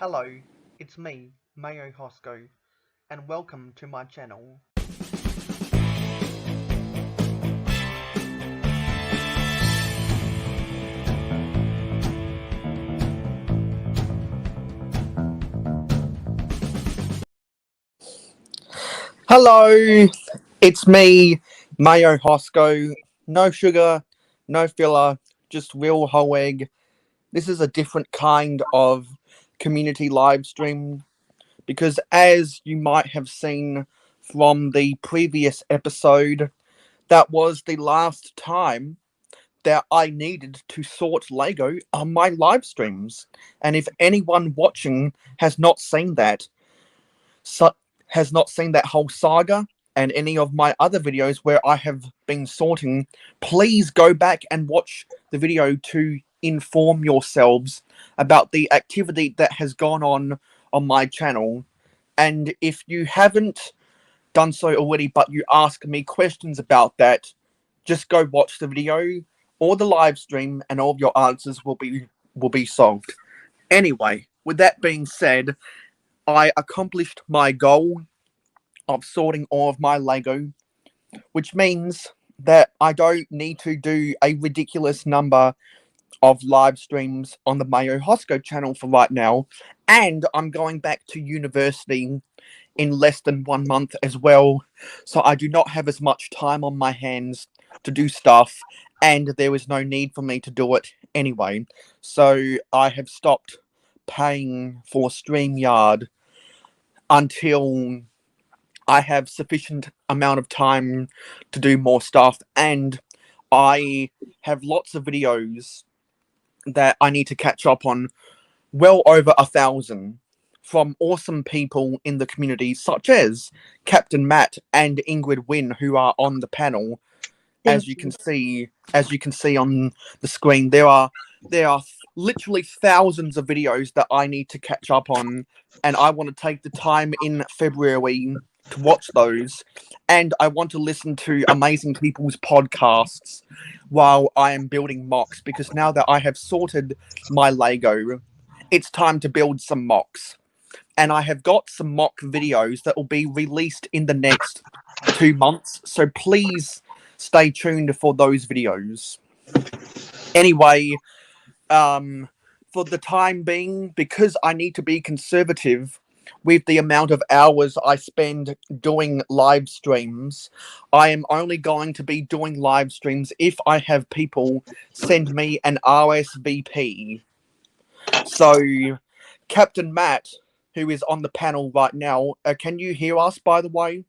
Hello, it's me, Mayo Hosko, and welcome to my channel. Hello, it's me, Mayo Hosko. No sugar, no filler, just real whole egg. This is a different kind of community live stream because, as you might have seen from the previous episode, that was the last time that I needed to sort Lego on my live streams. And if anyone watching has not seen that, so, has not seen that whole saga and any of my other videos where I have been sorting, please go back and watch the video to inform yourselves about the activity that has gone on my channel. And if you haven't done so already, but you ask me questions about that, just go watch the video or the live stream and all of your answers will be solved. Anyway, with that being said, I accomplished my goal of sorting all of my Lego, which means that I don't need to do a ridiculous number of live streams on the Mayo Hosko channel for right now. And I'm going back to university in less than 1 month as well. So I do not have as much time on my hands to do stuff. And there is no need for me to do it anyway. So I have stopped paying for StreamYard until I have sufficient amount of time to do more stuff, and I have lots of videos that I need to catch up on, well over 1,000, from awesome people in the community, such as Captain Matt and Ingrid Wynn, who are on the panel. As you can see on the screen, there are literally thousands of videos that I need to catch up on, and I want to take the time in February to watch those, and I want to listen to amazing people's podcasts while I am building MOCs, because now that I have sorted my Lego, it's time to build some MOCs. And I have got some MOC videos that will be released in the next 2 months, so please stay tuned for those videos. Anyway, for the time being, because I need to be conservative with the amount of hours I spend doing live streams, I am only going to be doing live streams if I have people send me an RSVP. So, Captain Matt, who is on the panel right now, can you hear us, by the way?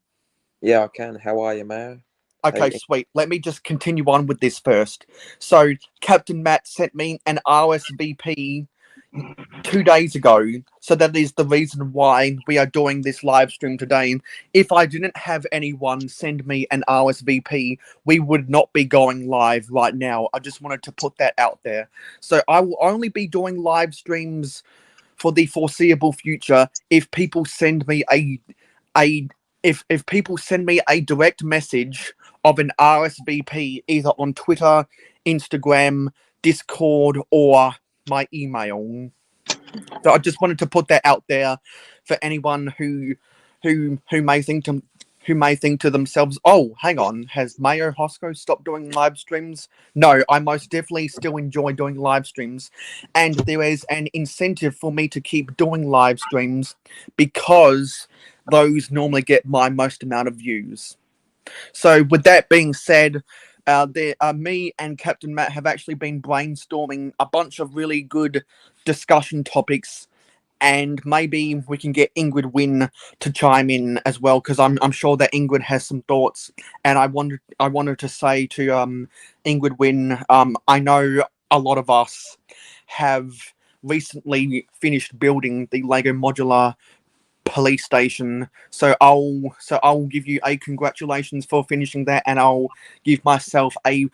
Yeah, I can. How are you, Mayo? Okay, sweet. Let me just continue on with this first. So, Captain Matt sent me an RSVP 2 days ago, so that is the reason why we are doing this live stream today. If I didn't have anyone send me an RSVP, we would not be going live right now. I just wanted to put that out there. So I will only be doing live streams for the foreseeable future if people send me if people send me a direct message of an RSVP either on Twitter, Instagram, Discord, or my email. So I just wanted to put that out there for anyone who may think to themselves, "Oh, hang on, has Mayo Hosko stopped doing live streams?" No, I most definitely still enjoy doing live streams, and there is an incentive for me to keep doing live streams because those normally get my most amount of views. So with that being said, me and Captain Matt have actually been brainstorming a bunch of really good discussion topics, and maybe we can get Ingrid Wynn to chime in as well, because I'm sure that Ingrid has some thoughts. And I wanted to say to Ingrid Wynn, I know a lot of us have recently finished building the Lego modular police station, so I'll give you a congratulations for finishing that, and I'll give myself a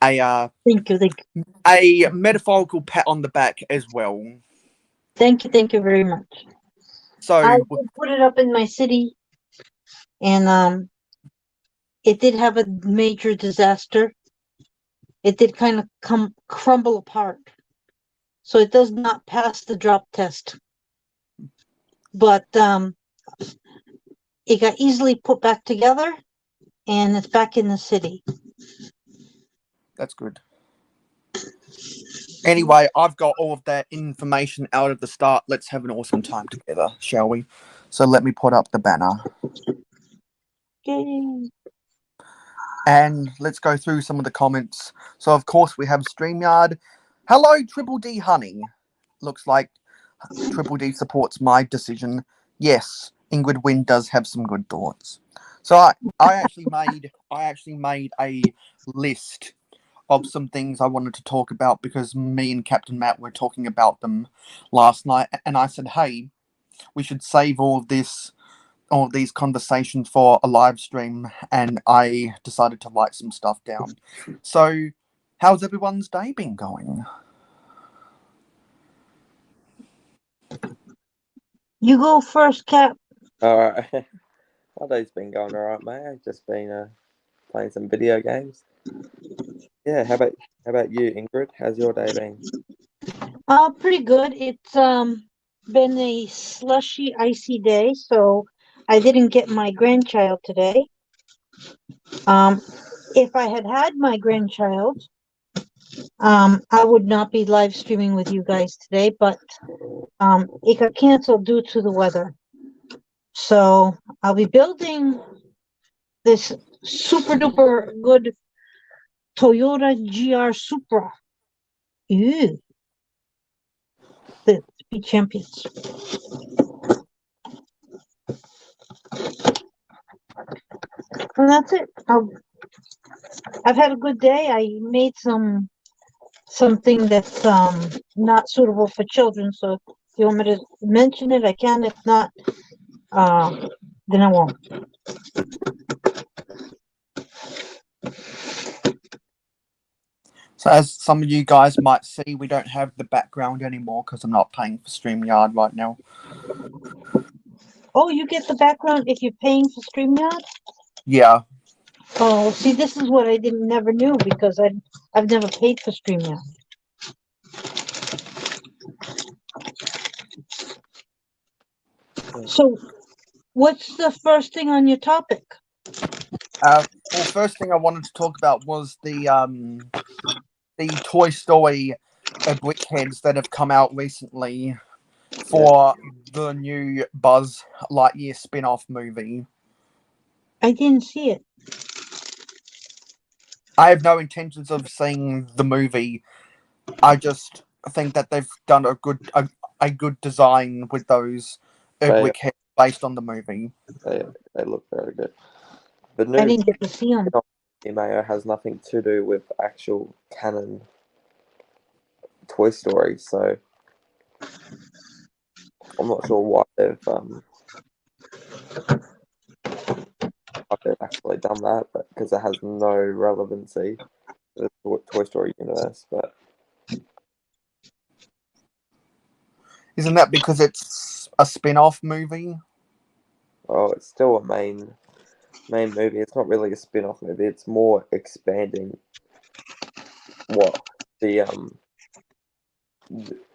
thank you. a metaphorical pat on the back as well. Thank you very much. So I did put it up in my city, and it did have a major disaster. It did kind of crumble apart, so it does not pass the drop test. but it got easily put back together, and it's back in the city. That's good. Anyway, I've got all of that information out at the start. Let's have an awesome time together, shall we? So let me put up the banner. Yay. And let's go through some of the comments. So, of course, we have StreamYard. Hello, Triple D Honey. Looks like Triple D supports my decision. Yes, Ingrid Wynn does have some good thoughts. So I actually made a list of some things I wanted to talk about because me and Captain Matt were talking about them last night, and I said, hey, we should save all of these conversations for a live stream, and I decided to write some stuff down. So, how's everyone's day been going? You go first, Cap. All right. My day's been going all right, mate. I've just been playing some video games. Yeah. How about you, Ingrid? How's your day been? Pretty good. It's been a slushy, icy day, so I didn't get my grandchild today. If I had had my grandchild, I would not be live streaming with you guys today, but it got canceled due to the weather. So I'll be building this super duper good Toyota GR Supra. Ew. The Speed Champions. And that's it. I've had a good day. I made something that's not suitable for children. So if you want me to mention it, I can. If not, then I won't. So as some of you guys might see, we don't have the background anymore because I'm not paying for StreamYard right now. Oh, you get the background if you're paying for StreamYard? Yeah. Oh, see, this is what I never knew because I've never paid for StreamYard. So, what's the first thing on your topic? Well, first thing I wanted to talk about was the Toy Story brickheads that have come out recently for the new Buzz Lightyear spin-off movie. I didn't see it. I have no intentions of seeing the movie. I just think that they've done a good design with those brickheads based on the movie. They look very good. The I new didn't get to see them. Mayo has nothing to do with actual canon Toy Story, so I'm not sure why they've actually done that, but because it has no relevancy to the Toy Story universe. But Isn't that because it's a spin-off movie? well, it's still a main movie. It's not really a spin-off movie. It's more expanding what the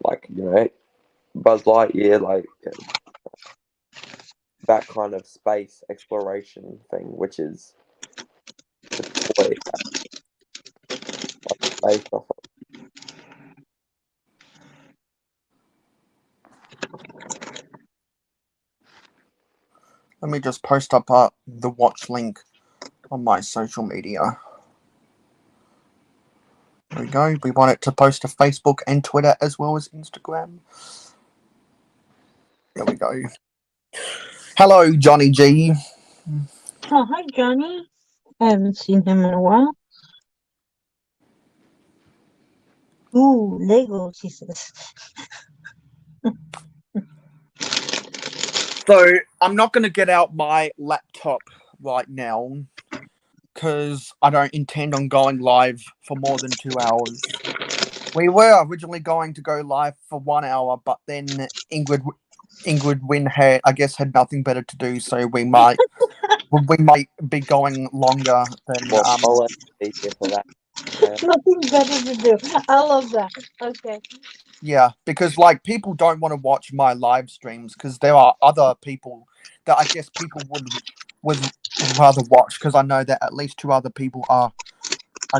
like, you know, Buzz Lightyear, like that kind of space exploration thing, which is the toy based off of. Let me just post up the watch link on my social media. There we go. We want it to post to Facebook and Twitter as well as Instagram. There we go. Hello, Johnny G. Oh, hi, Johnny. I haven't seen him in a while. Ooh, Legos, he says. So I'm not going to get out my laptop right now because I don't intend on going live for more than 2 hours. We were originally going to go live for 1 hour, but then Ingrid Wynn had nothing better to do, so we might be going longer than. Well, I'll let you for that. Yeah. Nothing better to do. I love that. Okay. Yeah, because like people don't want to watch my live streams because there are other people that I guess people would rather watch because I know that at least two other people are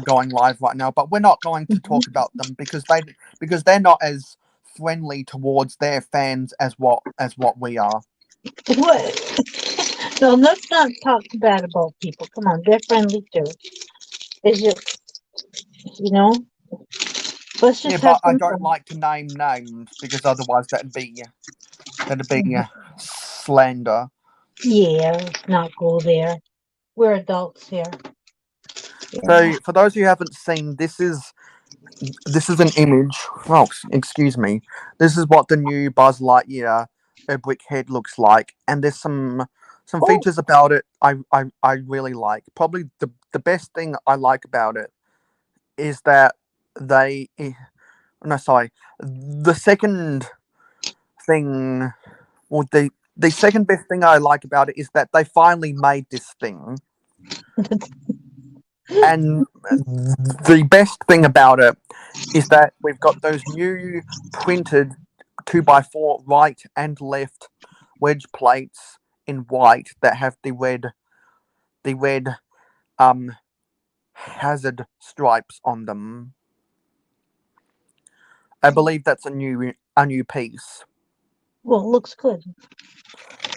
going live right now. But we're not going to talk about them because they're not as friendly towards their fans as what we are. What? No, let's not talk bad about people. Come on, they're friendly too. Is it, you know? Let's Yeah, just have but I some don't fun. like to name names because otherwise that'd be slander. Yeah, let's not go there. We're adults here. Yeah. So for those who haven't seen, this is an image. Oh, excuse me. This is what the new Buzz Lightyear brick head looks like, and there's some Oh, features about it I really like. Probably the best thing I like about it is that they no sorry the second thing well the second best thing I like about it is that they finally made this thing, and the best thing about it is that we've got those new printed 2x4 right and left wedge plates in white that have the red hazard stripes on them. I believe that's a new piece. well, it looks good.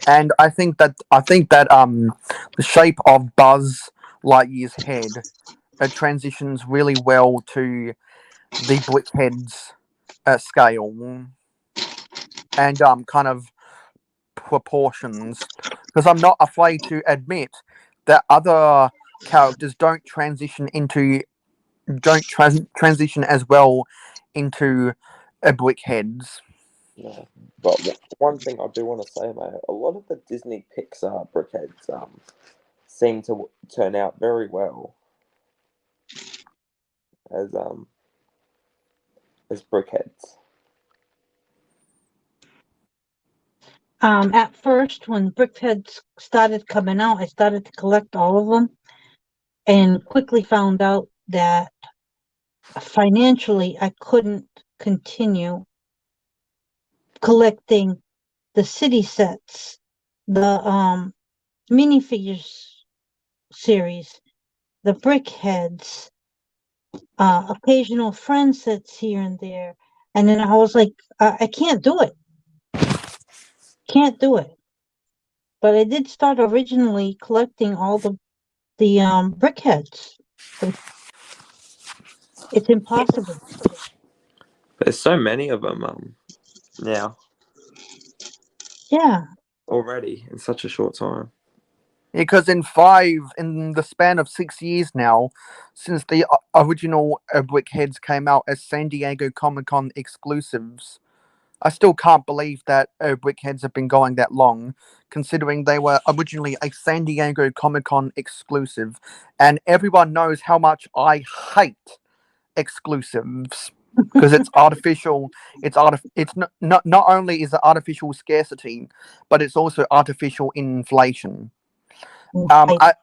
And I think that the shape of Buzz Lightyear's head transitions really well to the Brickhead's scale and kind of proportions, because I'm not afraid to admit that other characters don't transition as well into Brickheads. No. But one thing I do want to say, mate, a lot of the Disney Pixar brickheads seem to turn out very well as brickheads. At first, when Brickheads started coming out, I started to collect all of them and quickly found out that financially I couldn't continue collecting the city sets, the minifigures series, the Brickheads, occasional friend sets here and there. And then I was like, I can't do it. Can't do it. But I did start originally collecting all the brickheads. But it's impossible. There's so many of them now Yeah. already in such a short time. Because in the span of 6 years now, since the original Brickheads came out as San Diego Comic Con exclusives, I still can't believe that Brickheads have been going that long, considering they were originally a San Diego Comic Con exclusive, and everyone knows how much I hate exclusives because it's artificial. It's not only is it artificial scarcity, but it's also artificial inflation. I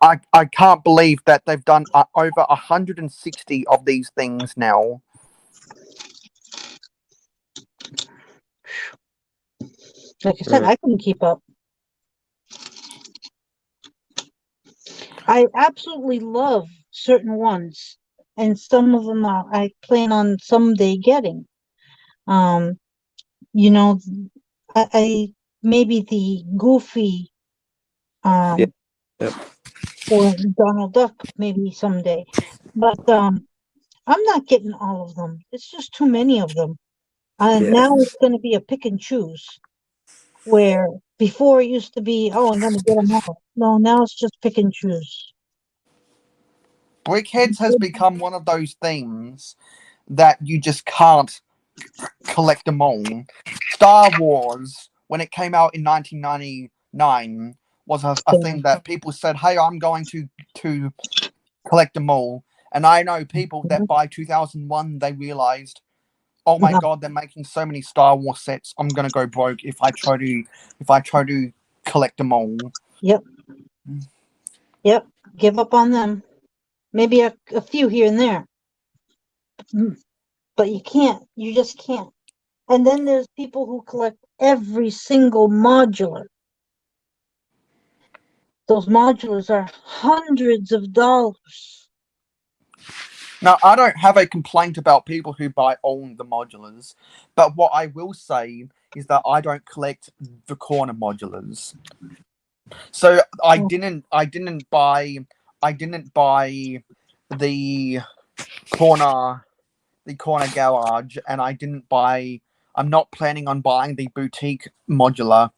can't believe that they've done over 160 of these things now. Like I said, I couldn't keep up. I absolutely love certain ones, and some of them I plan on someday getting. Um, you know, I maybe the Goofy, Yeah. um, Yep. or Donald Duck maybe someday, but I'm not getting all of them. It's just too many of them. And Yeah. now it's going to be a pick and choose, where before it used to be, oh, I'm going to get them all. No, now it's just pick and choose. Brickheads has become one of those things that you just can't collect them all. Star Wars, when it came out in 1999, was a thing that people said, "Hey, I'm going to collect them all." And I know people that by 2001 they realized, "Oh my god, they're making so many Star Wars sets. I'm gonna go broke if I try to collect them all." Yep. Yep. Give up on them. Maybe a few here and there. but you can't. You just can't. And then there's people who collect every single modular. Those modulars are hundreds of dollars. Now, I don't have a complaint about people who buy all the modulars, but what I will say is that I don't collect the corner modulars. So I didn't buy the corner garage, and I'm not planning on buying the boutique modular.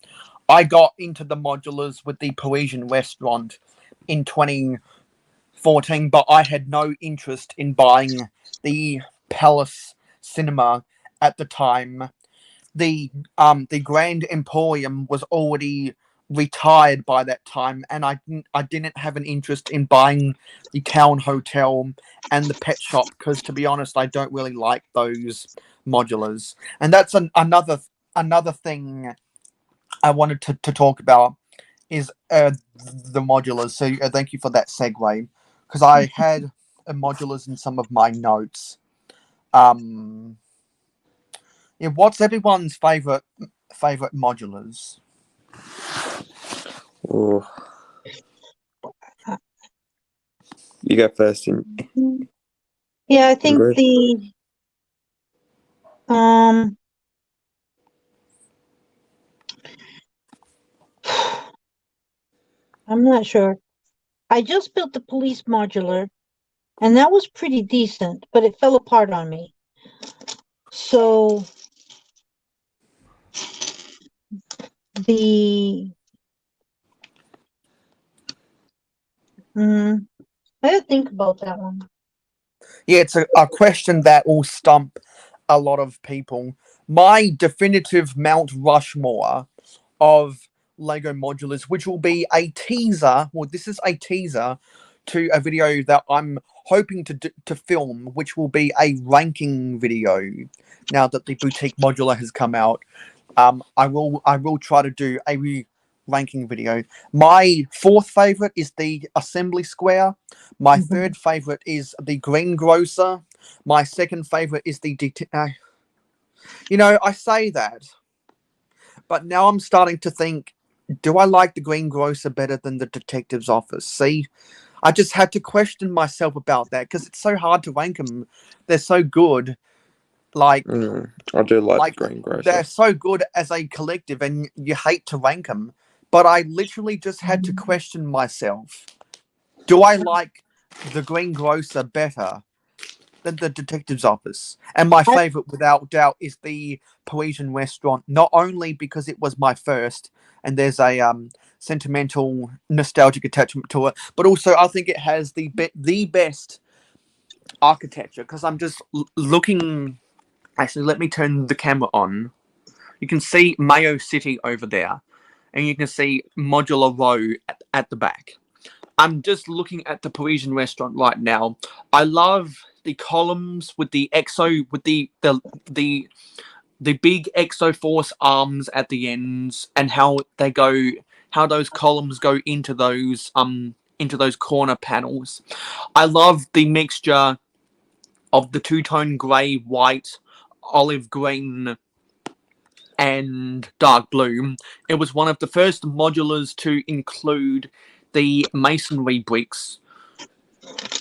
I got into the modulars with the Parisian restaurant in 2014, but I had no interest in buying the Palace Cinema at the time. The Grand Emporium was already retired by that time, and I didn't have an interest in buying the Town Hotel and the Pet Shop because, to be honest, I don't really like those modulars. And that's another thing I wanted to talk about is the modulars. So thank you for that segue, because I had modulars in some of my notes. Yeah, what's everyone's favorite modulars? Ooh. You go first. Yeah, I think Ingrid? I'm not sure. I just built the police modular, and that was pretty decent, but it fell apart on me. So I had to think about that one. Yeah, it's a question that will stump a lot of people. My definitive Mount Rushmore of Lego modulars, which will be a teaser. Well, this is a teaser to a video that I'm hoping to film, which will be a ranking video. Now that the boutique modular has come out, I will try to do a ranking video. My fourth favorite is the assembly square. My third favorite is the greengrocer. My second favorite is the I say that, but now I'm starting to think, do I like the greengrocer better than the detective's office? See, I just had to question myself about that because it's so hard to rank them. They're so good. Like, I do like the greengrocer. They're so good as a collective, and you hate to rank them. But I literally just had to question myself. Do I like the greengrocer better than the detective's office? And my favorite, without doubt, is the Parisian restaurant. Not only because it was my first, and there's a sentimental, nostalgic attachment to it, but also I think it has the best architecture. Because I'm just looking. Actually, let me turn the camera on. You can see Mayo City over there, and you can see Modular Row at the back. I'm just looking at the Parisian restaurant right now. I love the columns with the the big Exo Force arms at the ends, and how those columns go into those corner panels. I love the mixture of the two-tone grey, white, olive green, and dark blue. It was one of the first modulars to include the masonry bricks,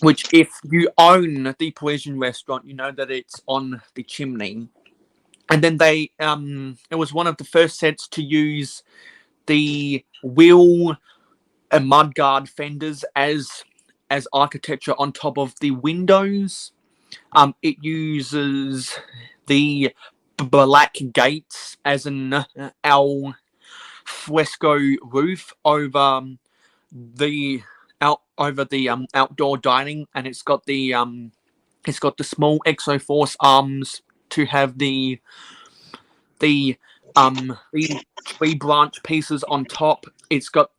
which, if you own the Parisian restaurant, you know that it's on the chimney. And then it was one of the first sets to use the wheel and mudguard fenders as architecture on top of the windows. It uses the black gates as an al fresco roof over the outdoor dining, and it's got the small Exo Force arms to have the tree branch pieces on top. It's got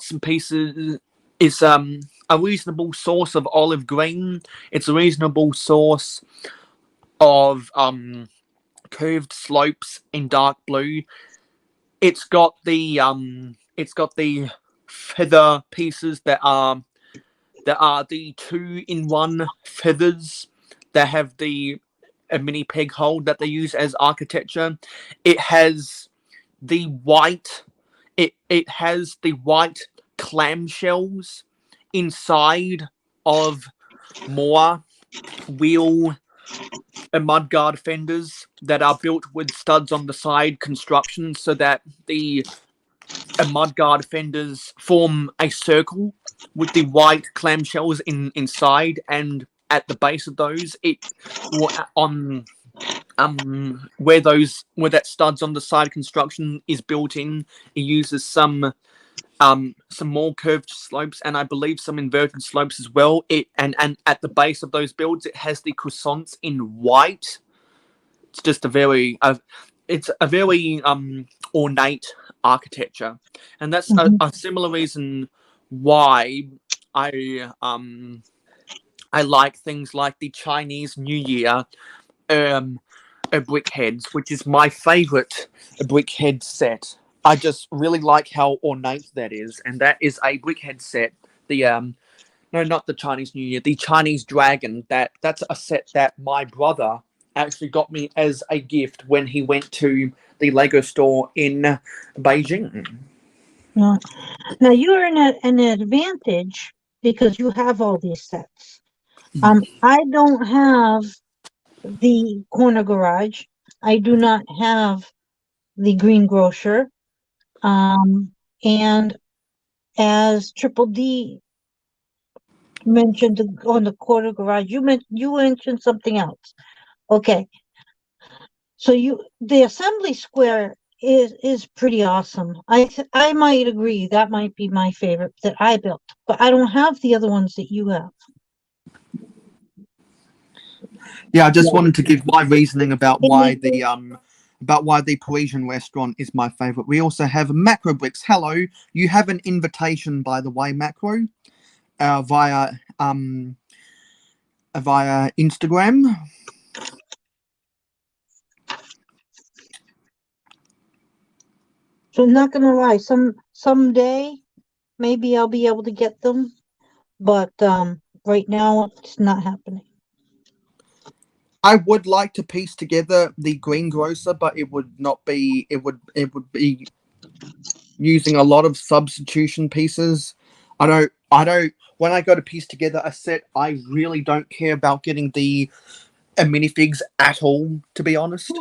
some pieces. It's a reasonable source of olive green. It's a reasonable source of curved slopes in dark blue. It's got the feather pieces that are there are the 2-in-1 feathers that have a mini peg hole that they use as architecture. It has the white. It has the white clamshells inside of more wheel and mudguard fenders that are built with studs on the side construction, so that the mudguard fenders form a circle with the white clamshells inside, and at the base of those, it on where that studs on the side construction is built in, it uses some more curved slopes, and I believe some inverted slopes as well. And at the base of those builds, it has the croissants in white. It's just it's a very ornate architecture, and that's a similar reason why I like things like the Chinese New Year brick heads, which is my favorite brick head set. I just really like how ornate that is, and that is a brick head set. The no, not the Chinese New Year, the Chinese Dragon. That's a set that my brother actually got me as a gift when he went to the Lego store in Beijing. Yeah. Now you're in an advantage because you have all these sets. I don't have the corner garage. I do not have the greengrocer. And as Triple D mentioned on the corner garage, you mentioned something else. Okay. So the assembly square is pretty awesome. I might agree that might be my favorite that I built, but I don't have the other ones that you have. Yeah, I just wanted to give my reasoning about why the Parisian restaurant is my favorite. We also have Macro Bricks. Hello, you have an invitation, by the way, Macro, via Instagram. So I'm not gonna lie, someday maybe I'll be able to get them, but right now it's not happening. I would like to piece together the greengrocer, but it would not be. It would be using a lot of substitution pieces. I don't. When I go to piece together a set, I really don't care about getting the minifigs at all. To be honest,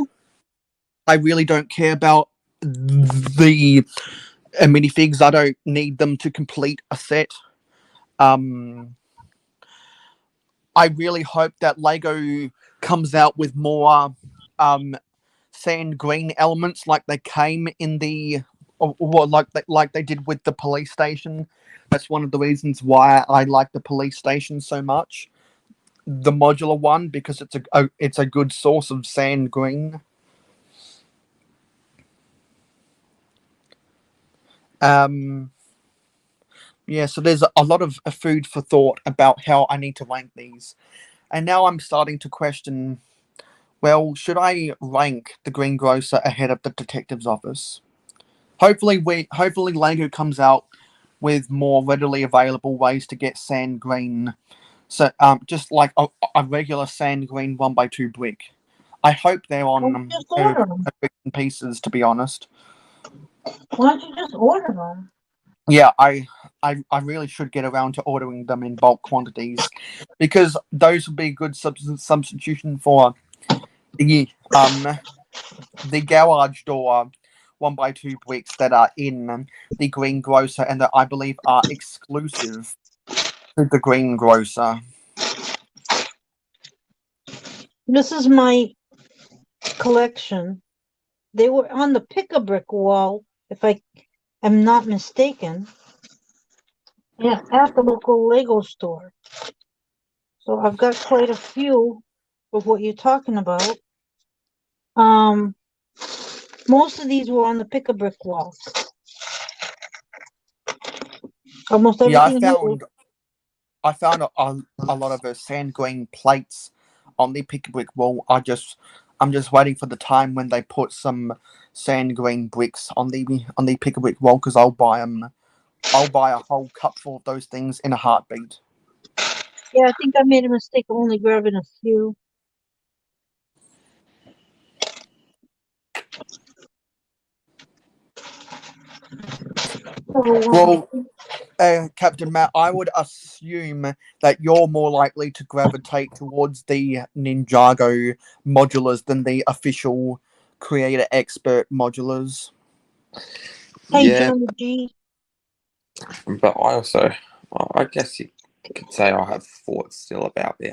I really don't care about the minifigs. I don't need them to complete a set. I really hope that Lego comes out with more sand green elements like they came in the like they did with the police station. That's one of the reasons why I like the police station so much, the modular one, because it's a good source of sand green. Yeah, so there's a lot of food for thought about how I need to rank these. And now I'm starting to question, well, should I rank the greengrocer ahead of the detective's office? Hopefully Lego comes out with more readily available ways to get sand green. So just like a regular sand green 1x2 brick. I hope they're on Just order them. bits and pieces, to be honest. Why don't you just order them? Yeah, I really should get around to ordering them in bulk quantities, because those would be a good substitution for the garage door 1x2 bricks that are in the greengrocer and that I believe are exclusive to the greengrocer. This is my collection. They were on the pick-a-brick wall, if I am not mistaken. Yeah, at the local Lego store. So I've got quite a few of what you're talking about. Most of these were on the pick-a-brick wall. Almost everything. Yeah, I found a lot of those sand green plates on the pick-a-brick wall. I'm just waiting for the time when they put some sand green bricks on the pick-a-brick wall, because I'll buy them. I'll buy a whole cupful of those things in a heartbeat. Yeah, I think I made a mistake of only grabbing a few. Well, Captain Matt, I would assume that you're more likely to gravitate towards the Ninjago modulars than the official creator expert modulars. Hey, Yeah, Johnny G. but I also, I guess you could say I have thoughts still about the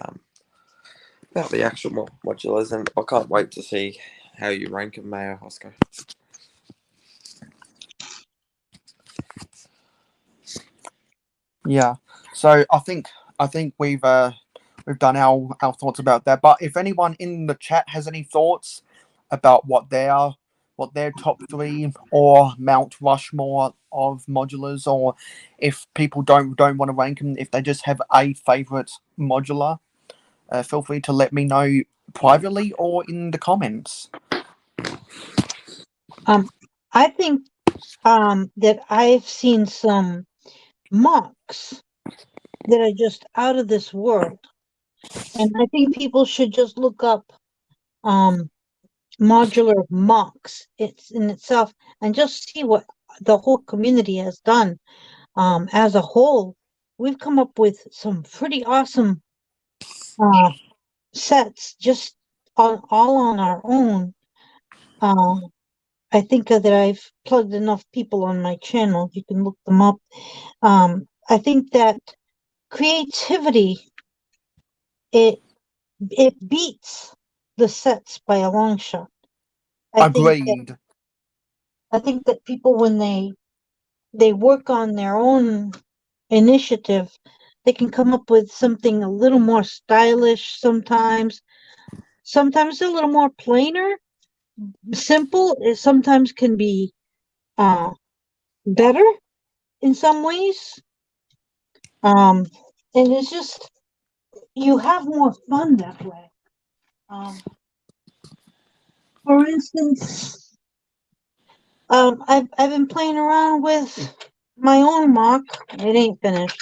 actual modulars, and I can't wait to see how you rank them, Mayo Hosko. Yeah. So I think we've done our thoughts about that. But if anyone in the chat has any thoughts about what their top three or Mount Rushmore of modulars, or if people don't want to rank them, if they just have a favorite modular, feel free to let me know privately or in the comments. I think that I've seen some MOCs that are just out of this world, and I think people should just look up um modular MOCs it's in itself and just see what the whole community has done. As a whole, we've come up with some pretty awesome uh sets just on all on our own. Um, I think that I've plugged enough people on my channel. You can look them up. I think that creativity it it beats the sets by a long shot. I think that Agreed. I think that people when they work on their own initiative, they can come up with something a little more stylish sometimes. Sometimes a little more plainer. Simple it sometimes can be uh better in some ways. Um and it's just you have more fun that way. Um for instance, I've been playing around with my own mock. It ain't finished.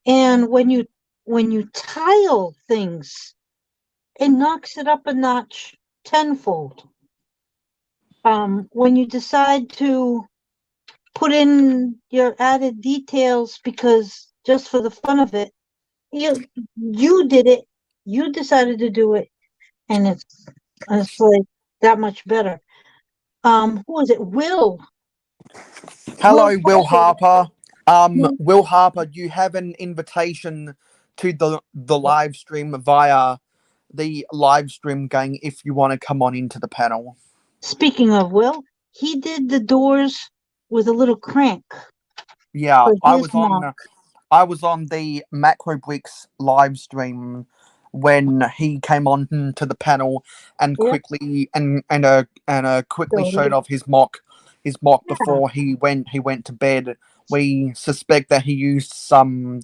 And when you tile things, it knocks it up a notch tenfold. When you decide to put in your added details because just for the fun of it, you did it, you decided to do it, and it's like that much better. Who is it? Will Hello, Will Harper. Harper. Will Harper, you have an invitation to the live stream via the live stream gang if you want to come on into the panel. Speaking of Will, he did the doors with a little crank Yeah, for I his was mom. on the Macro Bricks live stream when he came on to the panel and Yep. quickly showed off his mock before he went to bed. We suspect that he used some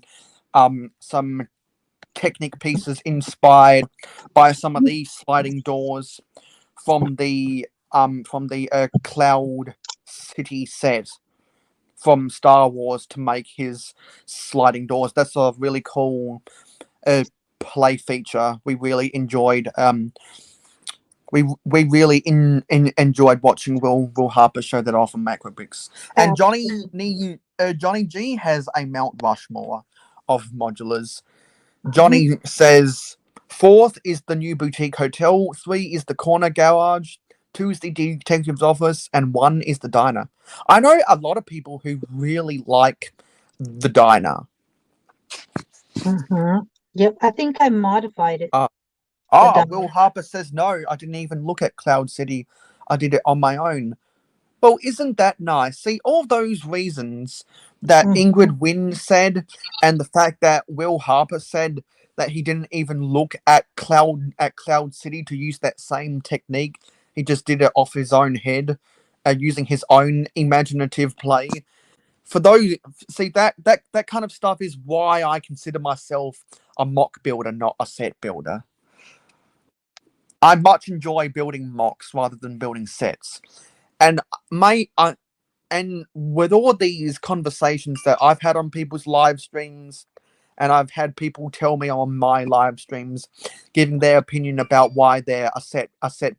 Technic pieces inspired by some of these sliding doors from the Cloud City set from Star Wars to make his sliding doors. That's a really cool play feature. We really enjoyed. We really enjoyed watching Will Harper show that off on Macrobricks. And Johnny G has a Mount Rushmore of modulars. Johnny says fourth is the new boutique hotel, 3 is the corner garage, 2 is the detective's office, and 1 is the diner. I know a lot of people who really like the diner. Yep, I think I modified it. Uh, The Will diner. Harper says no, I didn't even look at Cloud City. I did it on my own. Well, isn't that nice? See, all those reasons that Mhm. Ingrid Wynn said, and the fact that Will Harper said that he didn't even look at Cloud City to use that same technique. He just did it off his own head, using his own imaginative play. For those, see that kind of stuff is why I consider myself a mock builder, not a set builder. I much enjoy building mocks rather than building sets. And and with all these conversations that I've had on people's live streams and I've had people tell me on my live streams, giving their opinion about why they're a set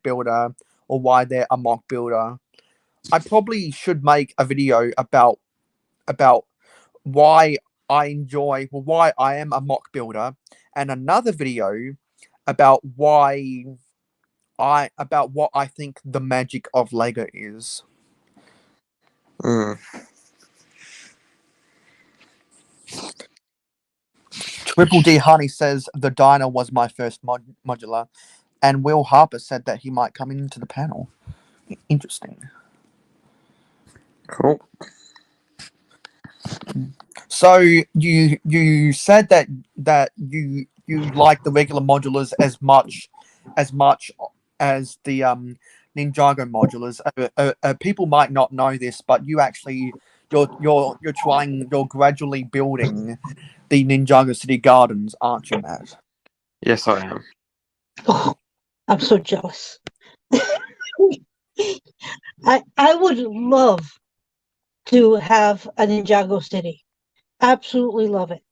builder or why they're a mock builder. I probably should make a video about why why I am a mock builder, and another video about what I think the magic of Lego is. Mm. Triple D Honey says the diner was my first modular, and Will Harper said that he might come into the panel. Interesting. Cool. So you said that you like the regular modulars as much as the Ninjago modulars. People might not know this, but you're gradually building the Ninjago City Gardens, aren't you, Matt? Yes, I am. Oh, I'm so jealous. I would love to have a Ninjago City. Absolutely love it.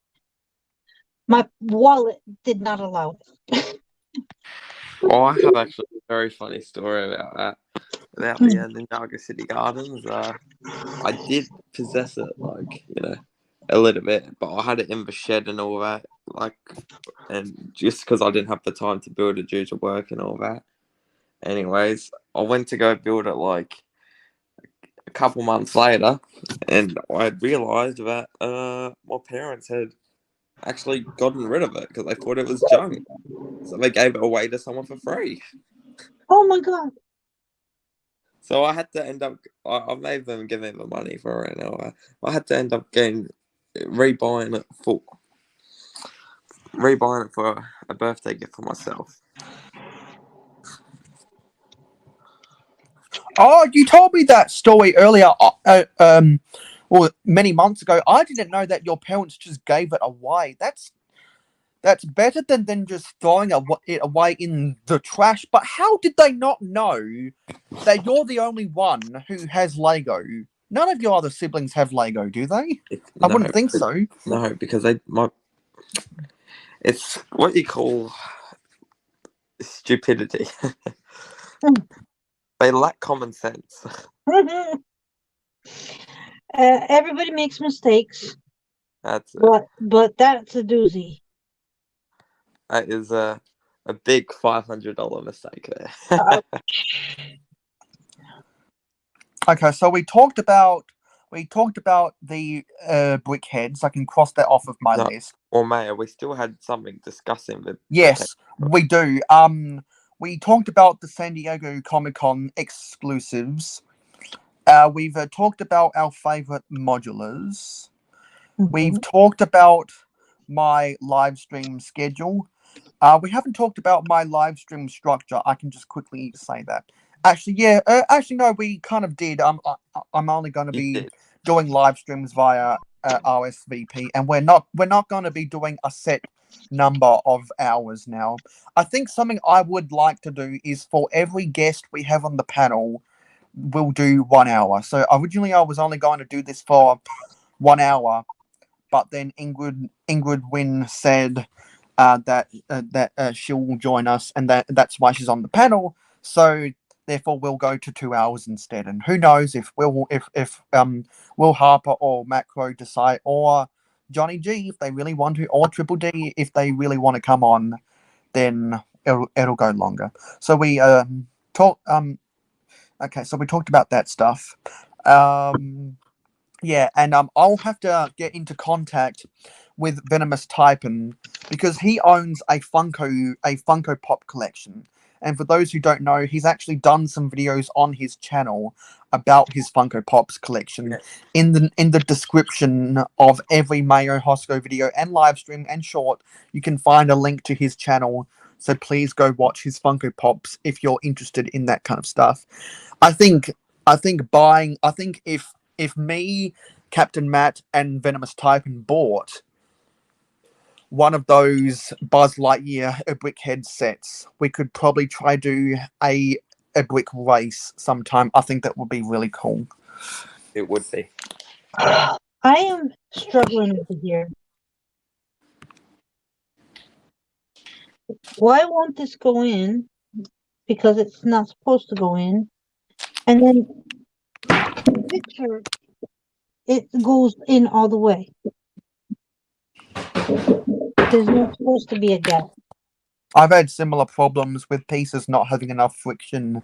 My wallet did not allow it. Well, I have actually a very funny story about that. About the Ninjago City Gardens. I did possess it, like, a little bit, but I had it in the shed and all that, like, and just because I didn't have the time to build it due to work and all that. Anyways, I went to go build it like a couple months later, and I realised that my parents had actually gotten rid of it because they thought it was junk. So they gave it away to someone for free. Oh my god. So I had to end up, I made them give me the money for it. Now I had to end up rebuying it for a birthday gift for myself. Oh, you told me that story earlier, or many months ago. I didn't know that your parents just gave it away. That's better than just throwing it away in the trash. But how did they not know that you're the only one who has Lego? None of your other siblings have Lego, do they? I wouldn't think so. No, because it's what you call stupidity. They lack common sense. Everybody makes mistakes, That's but that's a doozy. That is a big $500 mistake there. Okay, so we talked about the brick heads. I can cross that off of my list. Or Mayo, we still had something discussing with. Yes, we do. We talked about the San Diego Comic-Con exclusives. We've talked about our favorite modulars. We've talked about my live stream schedule. We haven't talked about my live stream structure. I can just quickly say that. Actually, yeah. No, we kind of did. I'm only going to be doing live streams via RSVP, and we're not going to be doing a set number of hours now. I think something I would like to do is for every guest we have on the panel, we'll do 1 hour. So originally I was only going to do this for 1 hour, but then Ingrid Wynn said that she'll join us, and that's why she's on the panel. So therefore we'll go to 2 hours instead. And who knows if Will Harper or Matt Crow decide, or Johnny G if they really want to, or Triple D if they really want to come on, then it'll go longer. So we talked about that stuff. Yeah, and I'll have to get into contact with Venomous Typin because he owns a Funko Pop collection. And for those who don't know, he's actually done some videos on his channel about his Funko Pops collection. In the description of every Mayo Hosko video and live stream and short, you can find a link to his channel. So please go watch his Funko Pops if you're interested in that kind of stuff. I think if me, Captain Matt, and Venomous Typin bought one of those Buzz Lightyear brick head sets, we could probably try do a brick race sometime. I think that would be really cool. It would be. I am struggling over here. why won't this go in? Because it's not supposed to go in. And then the picture, it goes in all the way. There's not supposed to be a gap. I've had similar problems with pieces not having enough friction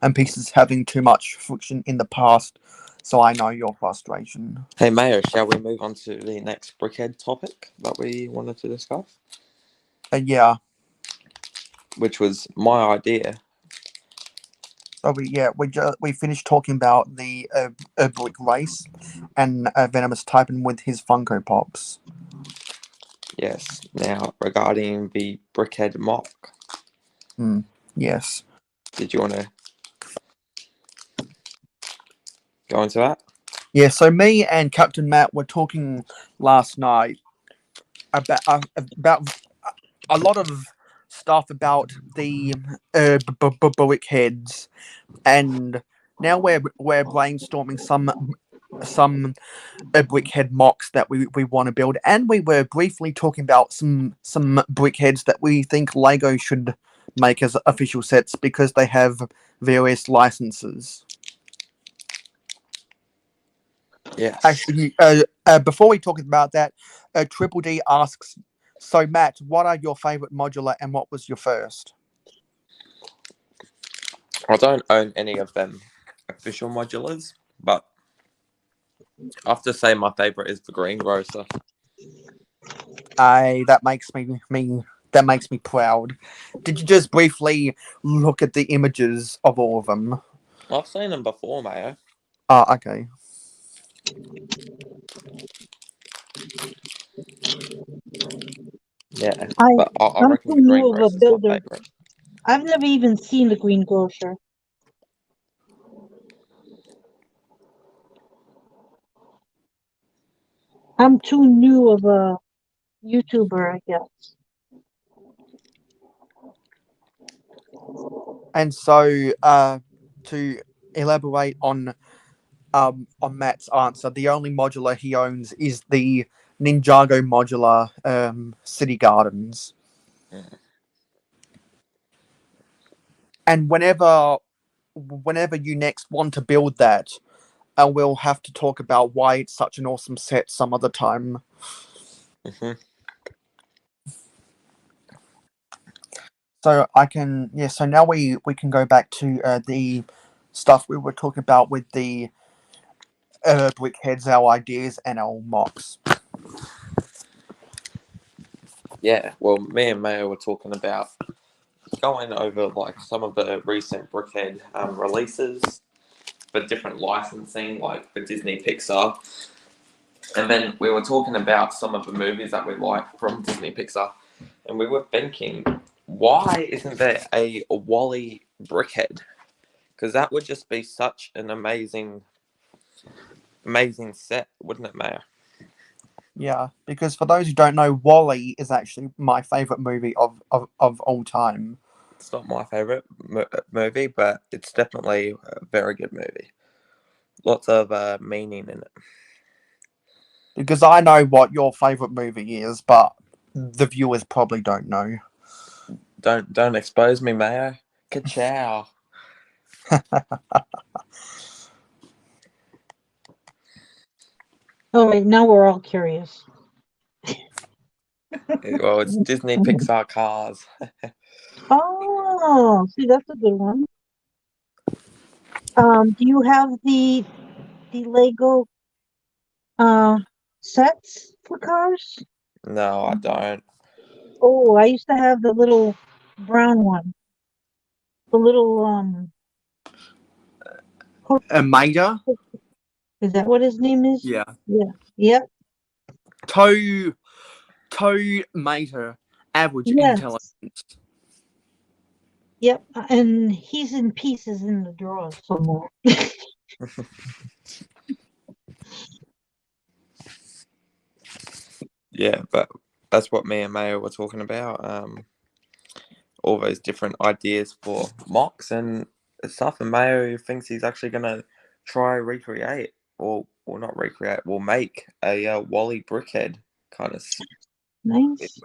and pieces having too much friction in the past, so I know your frustration. Hey, Mayo, shall we move on to the next brickhead topic that we wanted to discuss? Yeah, Which was my idea. so we finished talking about the brick race and Venomous typing with his Funko Pops. Yes. Now, regarding the brickhead mock, Yes. did you want to go into that? Yeah, so me and Captain Matt were talking last night about a lot of stuff about the brick heads, and now we're brainstorming some brickhead mocks that we want to build, and we were briefly talking about some brickheads that we think Lego should make as official sets because they have various licenses. Yes. Actually, before we talk about that, Triple D asks, so Matt, what are your favorite modular and what was your first? I don't own any of them official modulars, but I have to say my favorite is the greengrocer. That makes me proud. Did you just briefly look at the images of all of them? I've seen them before, Mayo. Okay. Yeah, I, but I I'm reckon too the new of a greengrocer's my builder. favorite. I've never even seen the green grocer. I'm too new of a YouTuber, I guess. And so, to elaborate on Matt's answer, the only modular he owns is the Ninjago modular City Gardens. Mm. And whenever you next want to build that, we'll have to talk about why it's such an awesome set some other time. Mm-hmm. So so now we can go back to the stuff we were talking about with the brickheads, our ideas and our mocks. Yeah, well, me and Mayo were talking about going over like some of the recent brickhead releases for different licensing, like for Disney Pixar. And then we were talking about some of the movies that we like from Disney Pixar. And we were thinking, why isn't there a Wally brickhead? Because that would just be such an amazing set, wouldn't it, Mayor? Yeah, because for those who don't know, Wally is actually my favorite movie of all time. It's not my favorite movie, but it's definitely a very good movie. Lots of meaning in it. Because I know what your favorite movie is, but the viewers probably don't know. Don't expose me, Mayo. Ka-chow. Oh wait, now we're all curious. Well, it's Disney Pixar Cars. Oh, see, that's a good one. Do you have the Lego sets for cars? No, I don't. Oh, I used to have the little brown one. The little Mater? is that what his name is? Yeah. Yeah. Yep. Toe Mater. Average Yes. intelligence. Yep. And he's in pieces in the drawers somewhere. Yeah, but that's what me and Mayo were talking about. All those different ideas for mocks and stuff. And Mayo thinks he's actually going to try recreate, or not recreate, will make a Wally brickhead kind of. Nice.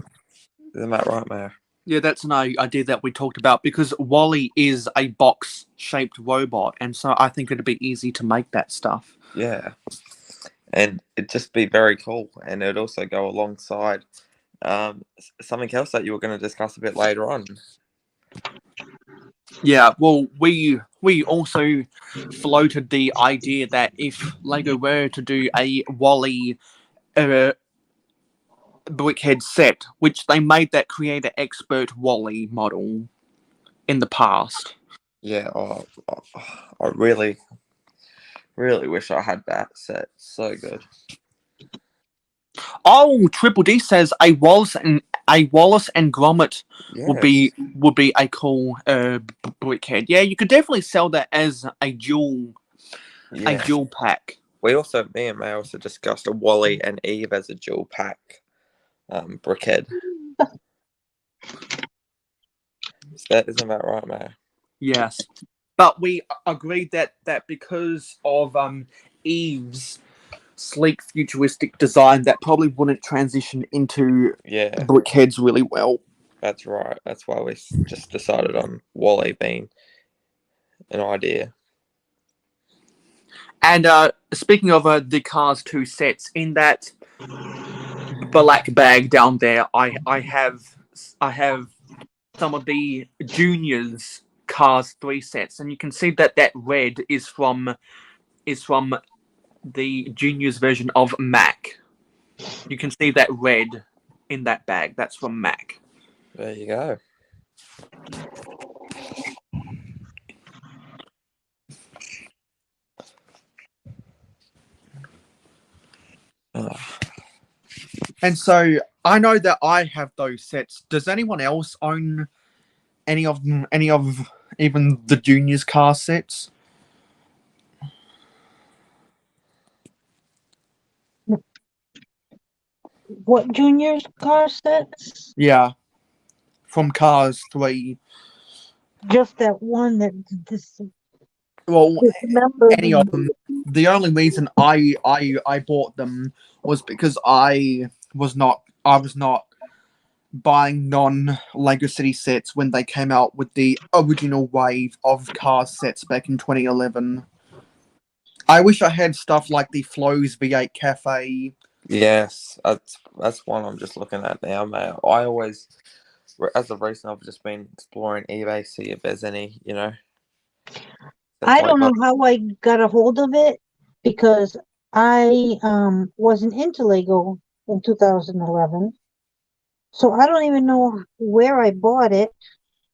Isn't that right, Mayo? Yeah, that's an idea that we talked about because Wally is a box-shaped robot, and so I think it'd be easy to make that stuff. Yeah, and it'd just be very cool, and it'd also go alongside something else that you were going to discuss a bit later on. Yeah, well, we also floated the idea that if Lego were to do a Wally brickhead set, which they made that creator expert Wally model in the past. Yeah, I really, really wish I had that set. So good. Oh, Triple D says a Wallace and Gromit would Yes. be a cool brickhead. Yeah, you could definitely sell that as a dual Yeah. pack. Me and May also discussed a Wally and Eve as a dual pack brickhead. Isn't that right, May? Yes, but we agreed that because of Eve's sleek, futuristic design, that probably wouldn't transition into brickheads really well. That's right. That's why we just decided on Wally being an idea. And speaking of the Cars 2 sets, in that black bag down there, I have some of the Juniors Cars 3 sets, and you can see that red is from the Juniors version of Mac. You can see that red in that bag. That's from Mac. There you go. And so I know that I have those sets. Does anyone else own any of even the Juniors car sets? What Junior's car sets? Yeah, from Cars 3. Just that one that this. Well, Remember any of them. The only reason I bought them was because I was not buying non-Lego City sets when they came out with the original wave of Cars sets back in 2011. I wish I had stuff like the Flo's V8 Cafe. Yes, that's one I'm just looking at now, mate. I always, as of recent, I've just been exploring eBay, see if there's any, I don't know how I got a hold of it because I wasn't into Lego in 2011. So I don't even know where I bought it,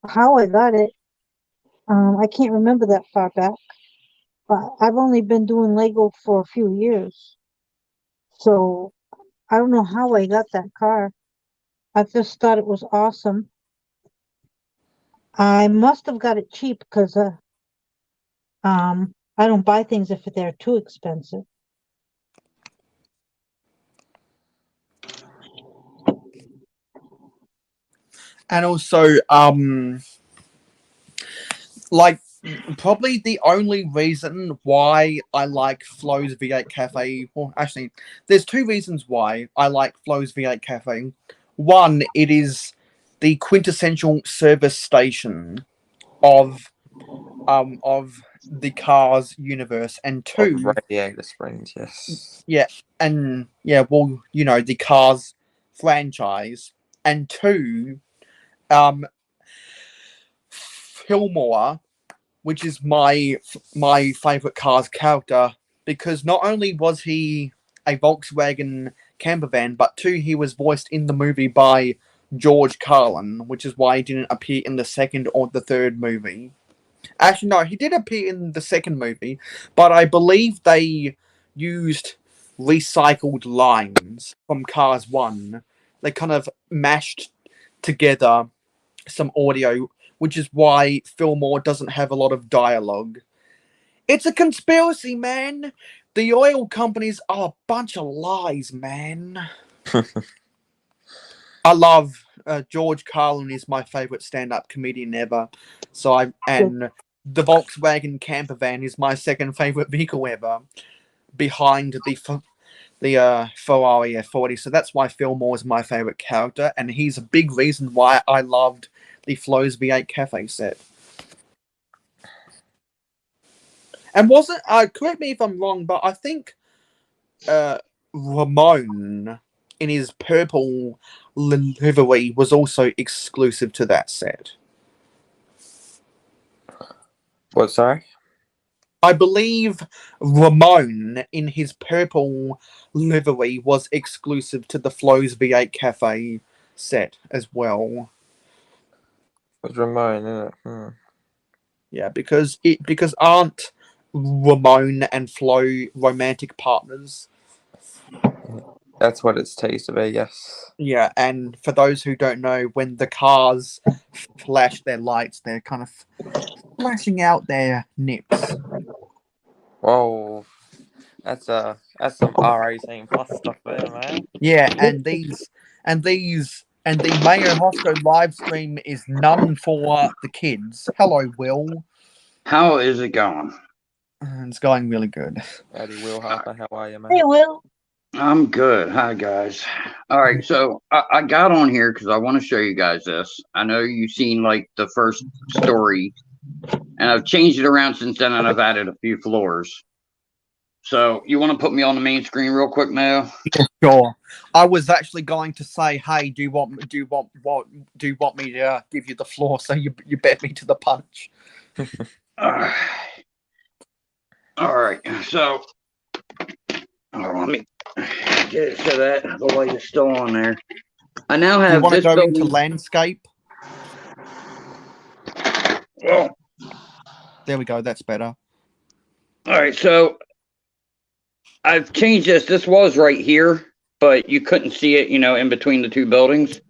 how I got it. I can't remember that far back. But I've only been doing Lego for a few years. So I don't know how I got that car. I just thought it was awesome. I must have got it cheap because I don't buy things if they're too expensive. And also, like, probably the only reason why I like Flo's V8 Cafe, well, actually, there's two reasons why I like Flo's V8 Cafe. One, it is the quintessential service station of the Cars universe, and two, Radiator Springs, yes. yeah, and yeah, well, the Cars franchise, and two, Fillmore, which is my favorite Cars character, because not only was he a Volkswagen camper van, but two, he was voiced in the movie by George Carlin, which is why he didn't appear in the second or the third movie. Actually, no, he did appear in the second movie, but I believe they used recycled lines from Cars 1. They kind of mashed together some audio, which is why Fillmore doesn't have a lot of dialogue. It's a conspiracy, man! The oil companies are a bunch of lies, man. I love George Carlin is my favorite stand-up comedian ever. And the Volkswagen camper van is my second favorite vehicle ever, behind the Ferrari F40. So that's why Fillmore is my favorite character, and he's a big reason why I loved the Flo's V8 Cafe set. And wasn't correct me if I'm wrong, but I think Ramon in his purple livery was also exclusive to that set. What, sorry? I believe Ramon in his purple livery was exclusive to the Flo's V8 Cafe set as well. It was Ramon, isn't it? Yeah, because aren't Ramon and Flo romantic partners? That's what it's teased to be, yes. Yeah, and for those who don't know, when the cars flash their lights, they're kind of flashing out their nips. Whoa. That's some R18 plus stuff there, man. Yeah, and the Mayo Hosko live stream is none for the kids. Hello, Will. How is it going? It's going really good. Howdy, Will Harper. How are you, man? Hey, Will. I'm good. Hi, guys. All right, so I got on here because I want to show you guys this. I know you've seen like the first story, and I've changed it around since then, and I've added a few floors. So you want to put me on the main screen real quick, Mayo? Sure. I was actually going to say, hey, do you want me to give you the floor so you bet me to the punch? All right, so let me get it so that the light is still on there. I now Do you have want to this go into building. landscape? Oh, There we go. That's better. all right, so I've changed this. This was right here, but you couldn't see it, in between the two buildings.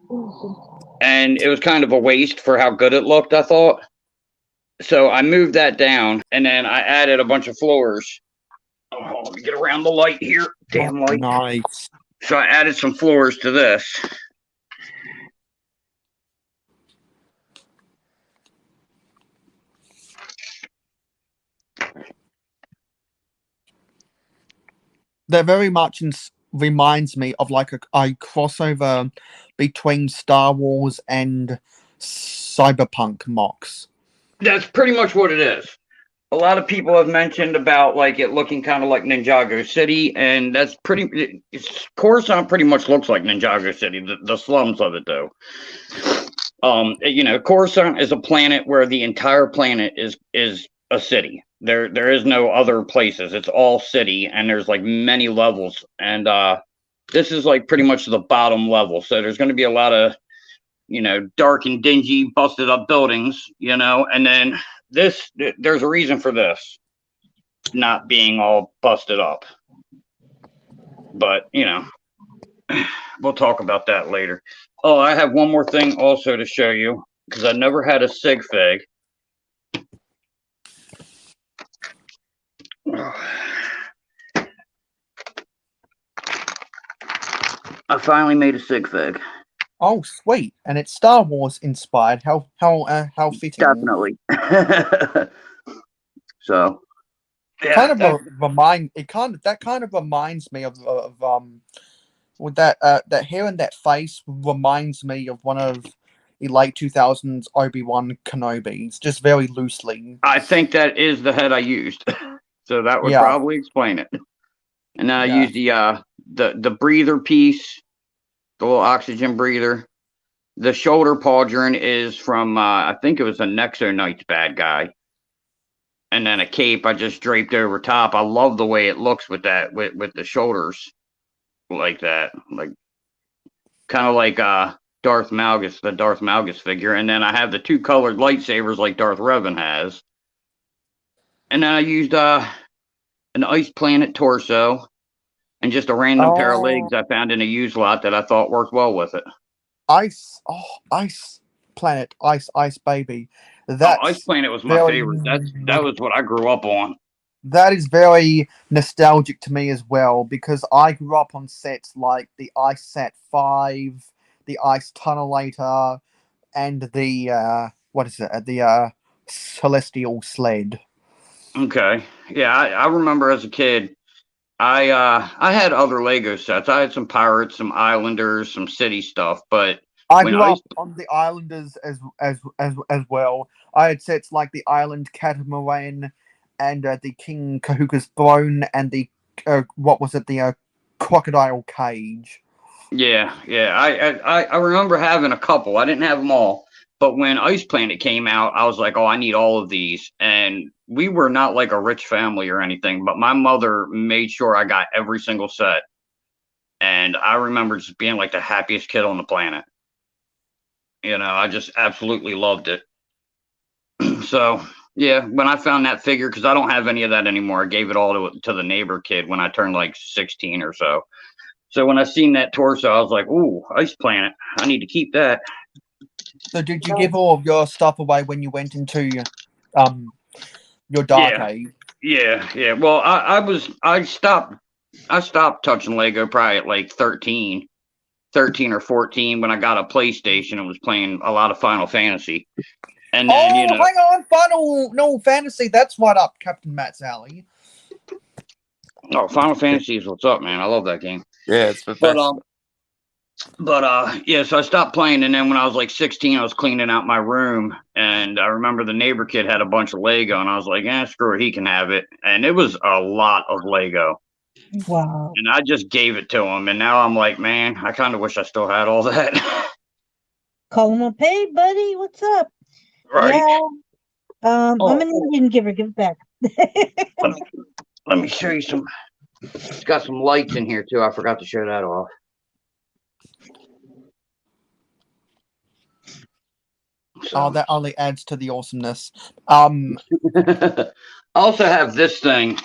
And it was kind of a waste for how good it looked, I thought. So I moved that down, and then I added a bunch of floors. Oh, let me get around the light here. Damn light. Nice. So I added some floors to this. That very much reminds me of like a crossover between Star Wars and Cyberpunk MOCs. That's pretty much what it is. A lot of people have mentioned about like it looking kind of like Ninjago City, and that's Coruscant pretty much looks like Ninjago City, the slums of it though. Coruscant is a planet where the entire planet is a city. There is no other places. It's all city, and there's like many levels, and this is like pretty much the bottom level. So there's going to be a lot of dark and dingy, busted up buildings, and then there's a reason for this not being all busted up. But, we'll talk about that later. Oh, I have one more thing also to show you because I never had a sig fig. I finally made a sig fig. Oh, sweet! And it's Star Wars inspired. How fitting. Definitely. So, yeah, that kind of reminds me of with that hair and that face reminds me of one of the late 2000s Obi-Wan Kenobis, just very loosely. I think that is the head I used. So that would probably explain it. And then I used the breather piece, the little oxygen breather. The shoulder pauldron is from I think it was a Nexo Knights bad guy. And then a cape I just draped over top. I love the way it looks with that, with the shoulders like that. Like kind of like Darth Malgus, the Darth Malgus figure. And then I have the two colored lightsabers like Darth Revan has. And then I used an Ice Planet torso and just a random pair of legs I found in a used lot that I thought worked well with it. Ice Planet, Ice Baby. Ice Planet was my favorite. That was what I grew up on. That is very nostalgic to me as well, because I grew up on sets like the Ice Sat 5, the Ice Tunnelator, and the the Celestial Sled. Okay. Yeah, I remember as a kid, I had other Lego sets. I had some Pirates, some Islanders, some City stuff, but I when grew up on the Islanders as well. I had sets like the Island Catamaran and the King Kahuka's Throne and the what was it, the Crocodile Cage. Yeah, I remember having a couple. I didn't have them all, but when Ice Planet came out, I was like, oh, I need all of these. And we were not like a rich family or anything, but my mother made sure I got every single set. And I remember just being like the happiest kid on the planet. You know, I just absolutely loved it. So yeah, when I found that figure, because I don't have any of that anymore, I gave it all to the neighbor kid when I turned like 16 or so. So when I seen that torso, I was like, "Ooh, Ice Planet! I need to keep that." So did you give all of your stuff away when you went into your dark age? Yeah. Well, I stopped touching Lego probably at like 13 or 14 when I got a PlayStation and was playing a lot of Final Fantasy. And then, hang on, Final Fantasy. That's right up Captain Matt's alley. Oh, Final Fantasy is what's up, man. I love that game. Yeah, it's the best. Yeah, so I stopped playing, and then when I was like 16, I was cleaning out my room, and I remember the neighbor kid had a bunch of Lego, and I was like, screw it, he can have it. And it was a lot of Lego. Wow. And I just gave it to him, and now I'm like, man, I kind of wish I still had all that. Call him up, hey, buddy, what's up? Right. Yeah. I'm an Indian giver. Give it back. Let me show you some. It's got some lights in here too. I forgot to show that off. So. Oh, that only adds to the awesomeness. I also have this thing.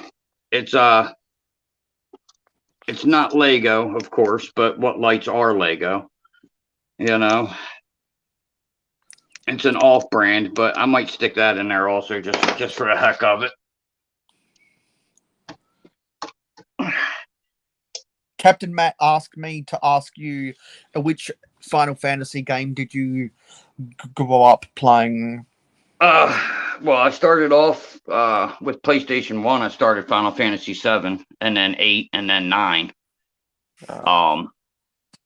It's not Lego, of course, but what lights are Lego? You know, it's an off-brand, but I might stick that in there also, just for the heck of it. Captain Matt asked me to ask you, which Final Fantasy game did you grow up playing? Well, I started off with PlayStation 1. I started Final Fantasy 7, and then 8, and then 9. And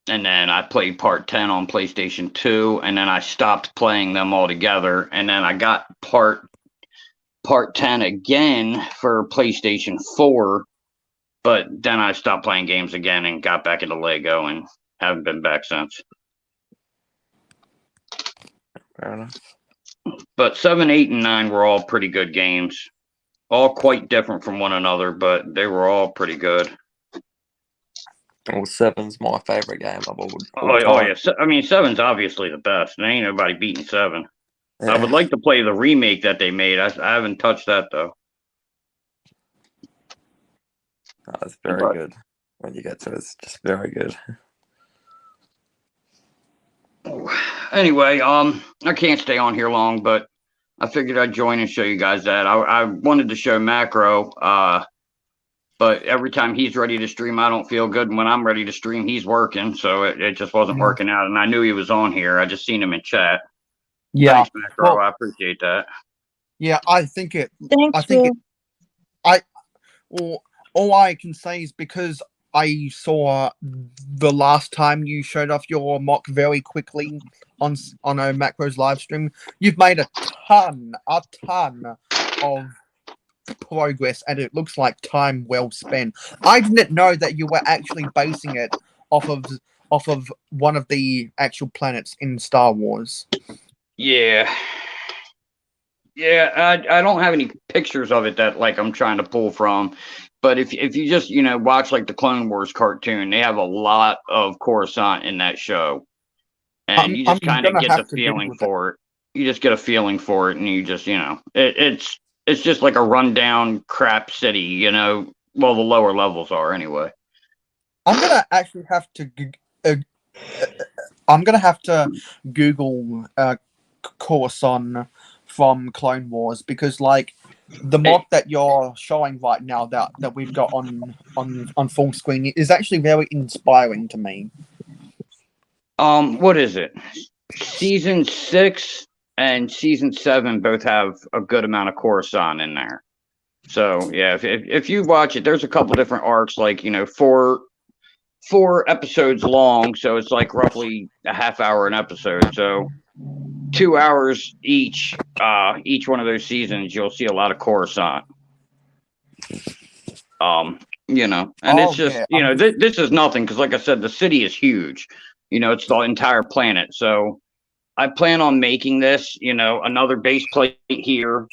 then I played part 10 on PlayStation 2, and then I stopped playing them all together. And then I got part 10 again for PlayStation 4. But then I stopped playing games again and got back into Lego and haven't been back since. Fair enough. But 7, 8, and 9 were all pretty good games. All quite different from one another, but they were all pretty good. Well, 7's my favorite game of all time. Oh yeah. I mean, 7's obviously the best. There ain't nobody beating 7. Yeah. I would like to play the remake that they made. I haven't touched that, though. Oh, it's very good. When you get to it, it's just very good. Anyway, I can't stay on here long, but I figured I'd join and show you guys that. I wanted to show Macro, but every time he's ready to stream, I don't feel good. And when I'm ready to stream, he's working. So it just wasn't working out. And I knew he was on here. I just seen him in chat. Yeah. Thanks, Macro. Well, I appreciate that. Yeah, I think it. Thanks, I think all I can say is because I saw the last time you showed off your mock very quickly on a Macro's live stream, you've made a ton of progress, and it looks like time well spent. I didn't know that you were actually basing it off of one of the actual planets in Star Wars. Yeah, I don't have any pictures of it that like I'm trying to pull from. But if you just, watch like the Clone Wars cartoon, they have a lot of Coruscant in that show. And you just kind of get the feeling for it. You just get a feeling for it, and you just, it's just like a rundown crap city, well, the lower levels are anyway. I'm gonna actually have to Google Coruscant from Clone Wars, because like the mock that you're showing right now that we've got on full screen is actually very inspiring to me. What is it? Season 6 and Season 7 both have a good amount of Coruscant in there. So yeah, if you watch it, there's a couple different arcs, like, you know, four episodes long, so it's like roughly a half hour an episode. So 2 hours each one of those seasons, you'll see a lot of Coruscant. You know, and it's just, yeah. you know, this is nothing, because like I said, the city is huge. You know, it's the entire planet. So I plan on making this, you know, another base plate here,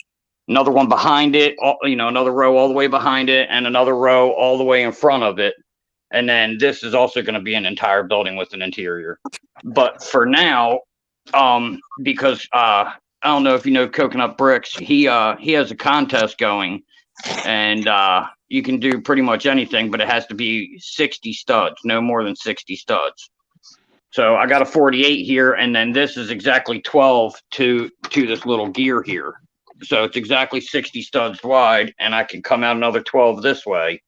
another one behind it, you know, another row all the way behind it, and another row all the way in front of it. And then this is also going to be an entire building with an interior. But for now, because I don't know if you know Coconut Bricks, he has a contest going, and you can do pretty much anything, but it has to be 60 studs, no more than 60 studs. So I got a 48 here, and then this is exactly 12 to this little gear here. So it's exactly 60 studs wide, and I can come out another 12 this way.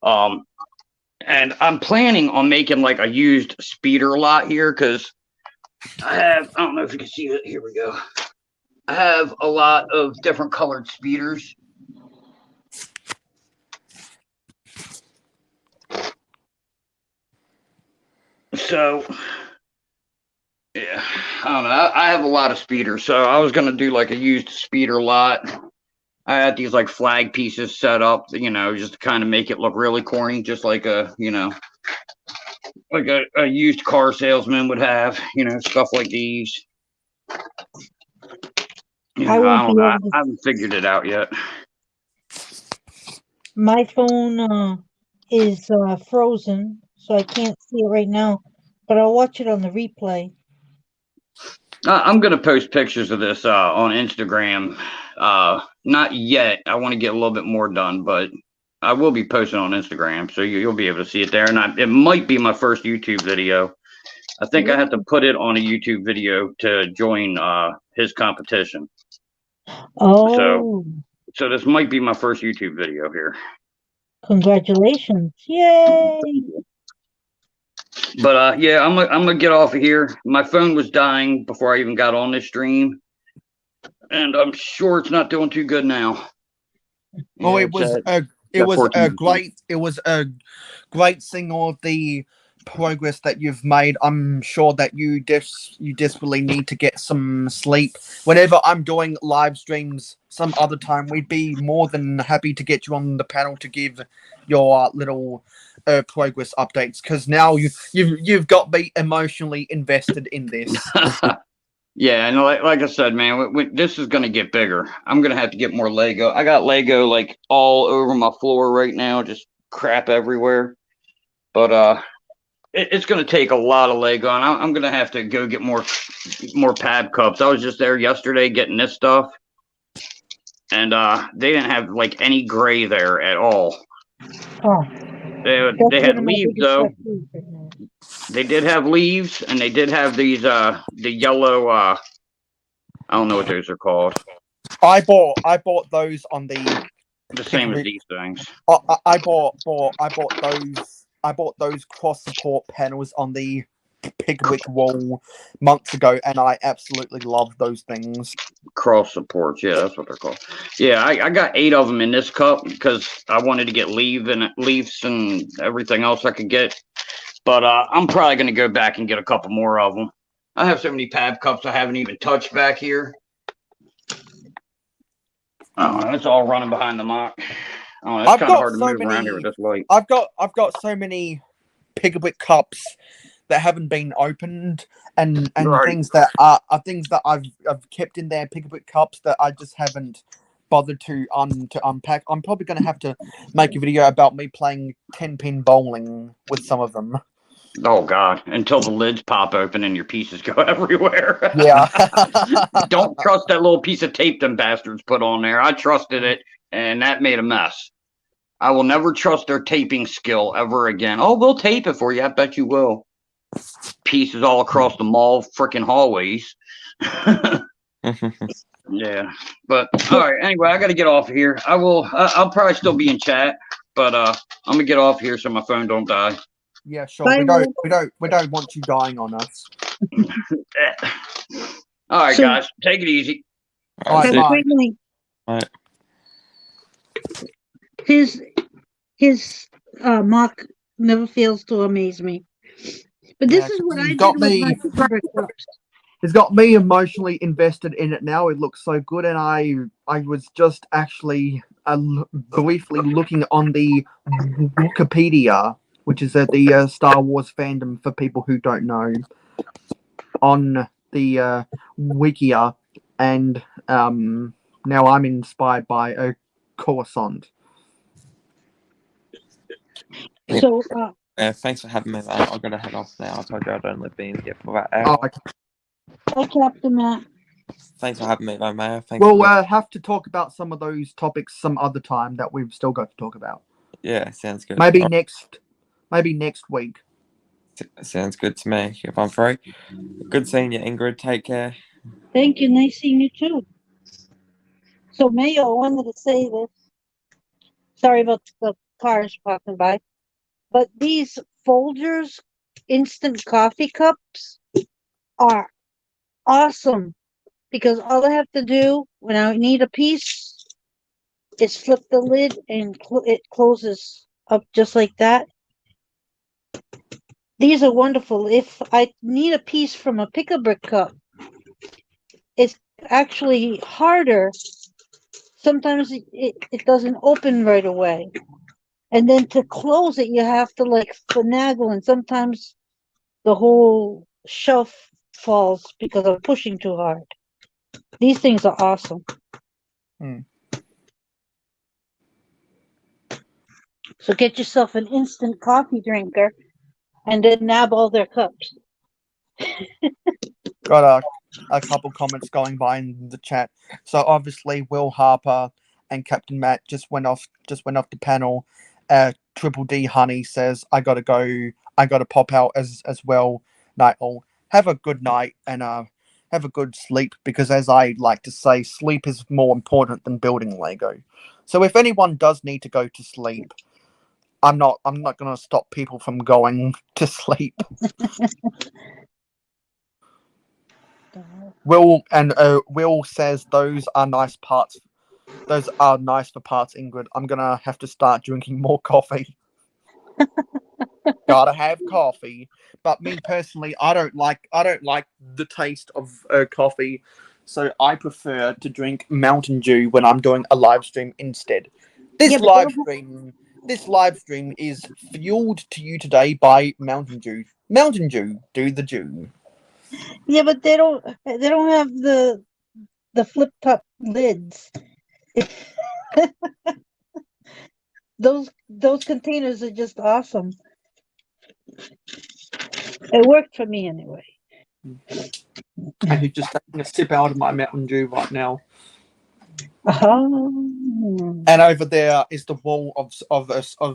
And I'm planning on making like a used speeder lot here, because I don't know if you can see it. Here we go. I have a lot of different colored speeders. So, yeah, I don't know. I have a lot of speeders, so I was going to do like a used speeder lot. I had these like flag pieces set up, you know, just to kind of make it look really corny, just like a, you know, like a used car salesman would have, you know, stuff like these. You know, I haven't figured it out yet. My phone is frozen, so I can't see it right now, but I'll watch it on the replay. I'm going to post pictures of this on Instagram. Not yet. I want to get a little bit more done, but I will be posting on Instagram, so you'll be able to see it there. And it might be my first YouTube video. I think I have to put it on a YouTube video to join his competition. Oh. So this might be my first YouTube video here. Congratulations. Yay. But yeah, I'm gonna get off of here. My phone was dying before I even got on this stream, and I'm sure it's not doing too good now. Well, it was a great seeing all of the progress that you've made. I'm sure that you desperately need to get some sleep. Whenever I'm doing live streams some other time, we'd be more than happy to get you on the panel to give your little progress updates, because now you've got me emotionally invested in this. Yeah, and like I said, man, this is gonna get bigger. I'm gonna have to get more Lego. I got Lego like all over my floor right now, just crap everywhere. But it's gonna take a lot of Lego, and I'm gonna have to go get more pad cups. I was just there yesterday getting this stuff, and they didn't have like any gray there at all. Oh, they had leaves though. They did have leaves, and they did have these the yellow I don't know what those are called. I bought those on the same as these things. I bought those cross support panels on the Pigwick wall months ago, and I absolutely love those things. Cross supports, yeah, that's what they're called. Yeah, I got 8 of them in this cup because I wanted to get leaves and everything else I could get. But I'm probably going to go back and get a couple more of them. I have so many pad cups I haven't even touched back here. Oh, it's all running behind the mock. Oh, it's kind of hard to move around here with this light. I've got so many Pigwick cups that haven't been opened, and right. things that I've kept in there, Pigwick cups that I just haven't bothered to unpack. I'm probably going to have to make a video about me playing 10-pin bowling with some of them. Oh God! Until the lids pop open and your pieces go everywhere. Yeah. Don't trust that little piece of tape them bastards put on there. I trusted it, and that made a mess. I will never trust their taping skill ever again. Oh, we'll tape it for you. I bet you will. Pieces all across the mall, freaking hallways. Yeah, but all right. Anyway, I got to get off of here. I'll probably still be in chat, but I'm gonna get off here so my phone don't die. Yeah, sure. We don't want you dying on us. All right, guys, take it easy. All right, bye. All right. his mock never fails to amaze me. But this is what I did with my favorite cups. It's got me emotionally invested in it now. It looks so good, and I was just actually briefly looking on the Wikipedia, which is the Star Wars fandom for people who don't know, on the Wikia, and now I'm inspired by a croissant. So, thanks for having me, mate. I've got to head off now. I told you I'd only be in here for about an hour. Hi, Captain Matt. Thanks for having me, though, Mayo. Thanks. We'll have to talk about some of those topics some other time that we've still got to talk about. Yeah, sounds good. Maybe next week. Sounds good to me. If I'm free. Good seeing you, Ingrid. Take care. Thank you. Nice seeing you too. So, Mayo, I wanted to say this. Sorry about the cars passing by. But these Folgers instant coffee cups are awesome because all I have to do when I need a piece is flip the lid and it closes up just like that. These are wonderful. If I need a piece from a pick-a-brick cup, it's actually harder. Sometimes it doesn't open right away. And then to close it, you have to like finagle, and sometimes the whole shelf falls because I'm pushing too hard. These things are awesome. So get yourself an instant coffee drinker and then nab all their cups. Got a couple comments going by in the chat. So obviously Will Harper and Captain Matt just went off the panel. Triple D Honey says, I gotta go, I gotta pop out as well. Night all. Have a good night and have a good sleep, because as I like to say, sleep is more important than building Lego. So if anyone does need to go to sleep, I'm not gonna stop people from going to sleep. Will says those are nice parts. Those are nice for parts, Ingrid. I'm gonna have to start drinking more coffee. Gotta have coffee. But me personally, I don't like the taste of coffee, so I prefer to drink Mountain Dew when I'm doing a live stream instead. This live stream is fueled to you today by Mountain Dew. Mountain Dew, do the Dew. Yeah, but they don't have the flip top lids. Those containers are just awesome. It worked for me anyway. I'm just taking a sip out of my Mountain Dew right now. Oh. And over there is the wall of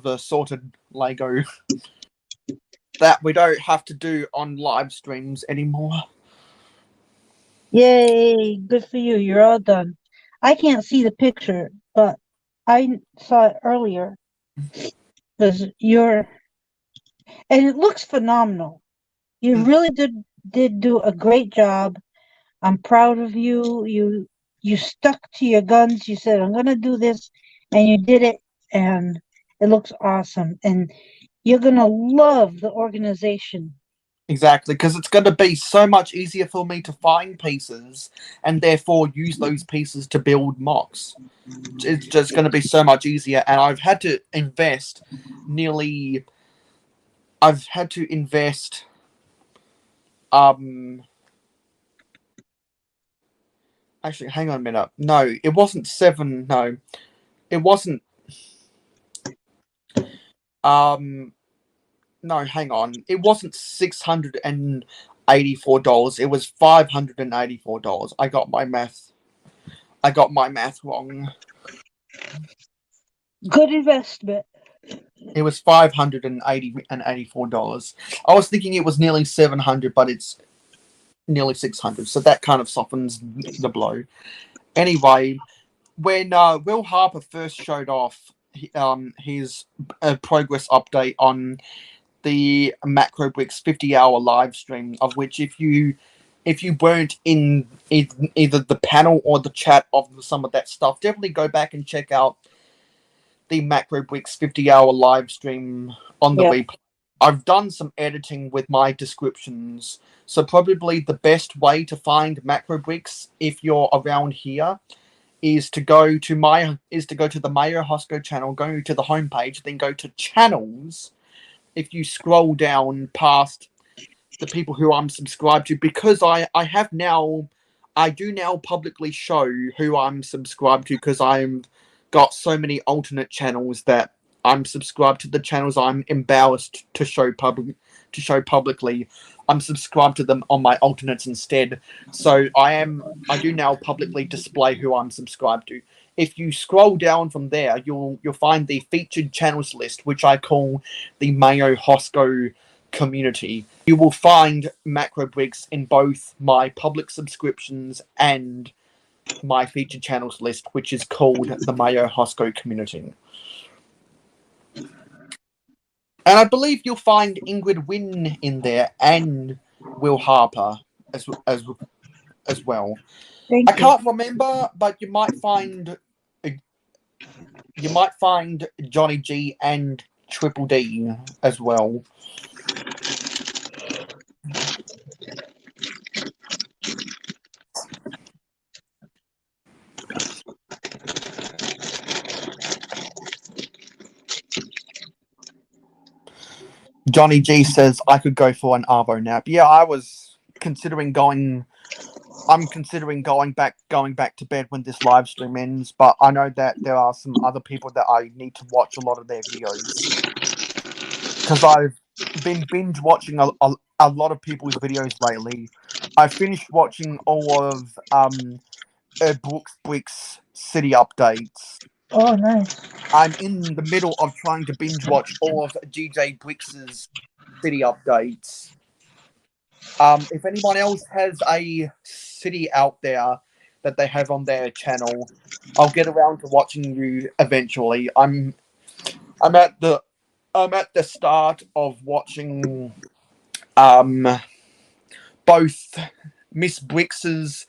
the sorted Lego that we don't have to do on live streams anymore. Yay, good for you. You're all done. I can't see the picture, but I saw it earlier. Because and it looks phenomenal. You really did do a great job. I'm proud of you. You stuck to your guns. You said, I'm gonna do this, and you did it, and it looks awesome. And you're gonna love the organization. Exactly, because it's going to be so much easier for me to find pieces and therefore use those pieces to build MOCs. It's just going to be so much easier, and I've had to invest actually, hang on a minute. No, it wasn't 7. No, it wasn't. No, hang on. It wasn't $684. It was $584. I got my math wrong. Good investment. It was $584. I was thinking it was nearly $700, but it's nearly $600. So that kind of softens the blow. Anyway, when Will Harper first showed off his progress update on the MacroBricks 50-hour live stream, of which if you weren't in either the panel or the chat of some of that stuff, definitely go back and check out the Macro Bricks 50-hour live stream on the replay. I've done some editing with my descriptions, so probably the best way to find Macro Bricks if you're around here is to go to the Mayo Hosko channel, go to the homepage, then go to channels. If you scroll down past the people who I'm subscribed to, because I do now publicly show who I'm subscribed to, because I'm got so many alternate channels that I'm subscribed to the channels I'm embarrassed to show publicly. I'm subscribed to them on my alternates instead. So I do now publicly display who I'm subscribed to. If you scroll down from there, you'll find the featured channels list, which I call the Mayo Hosko community. You will find Macro Bricks in both my public subscriptions and my featured channels list, which is called the Mayo Hosko community. And I believe you'll find Ingrid Wynn in there and Will Harper as well. I can't remember, but you might find Johnny G and Triple D as well. Johnny G says I could go for an Arvo nap. Yeah, I'm considering going back to bed when this live stream ends, but I know that there are some other people that I need to watch a lot of their videos, because I've been binge watching a lot of people's videos lately. I finished watching all of Bricks City updates. Oh, nice. I'm in the middle of trying to binge watch all of GJ Brix's city updates. If anyone else has a city out there that they have on their channel, I'll get around to watching you eventually. I'm at the start of watching both Miss Brix's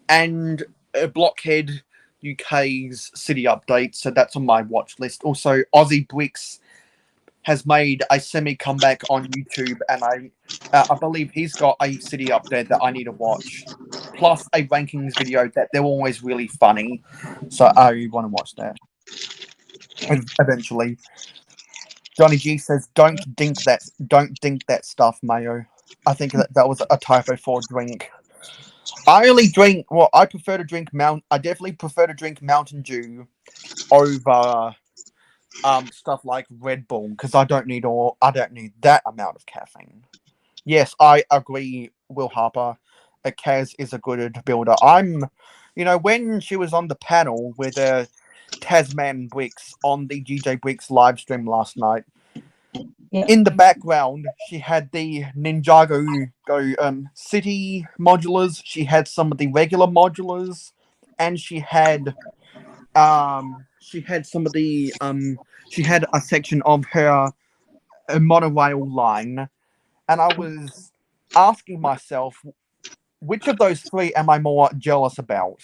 and Blockhead UK's city updates, so that's on my watch list. Also, Aussie Bricks has made a semi comeback on YouTube, and I believe he's got a city update that I need to watch, plus a rankings video that they're always really funny. So I want to watch that eventually. Johnny G says, "Don't dink that stuff, Mayo." I think that was a typo for drink. I only drink. Well, I definitely prefer to drink Mountain Dew over stuff like Red Bull, because I don't need that amount of caffeine. Yes, I agree, Will Harper. Kaz is a good builder. When she was on the panel with Tasman Bricks on the GJ Bricks live stream last night, in the background, she had the Ninjago city modulars. She had some of the regular modulars, and she had some of the she had a section of her monorail line, and I was asking myself, which of those three am I more jealous about?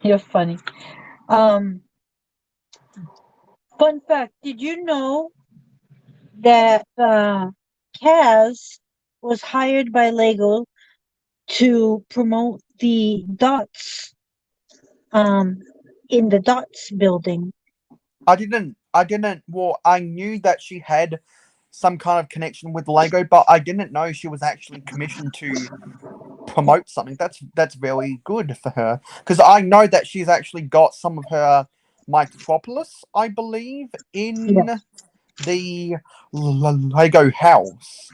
You're funny. Fun fact, did you know that Kaz was hired by Lego to promote the dots in the dots building? I didn't well, I knew that she had some kind of connection with Lego, but I didn't know she was actually commissioned to promote something. That's very good for her, because I know that she's actually got some of her Micropolis, I believe, in the Lego house.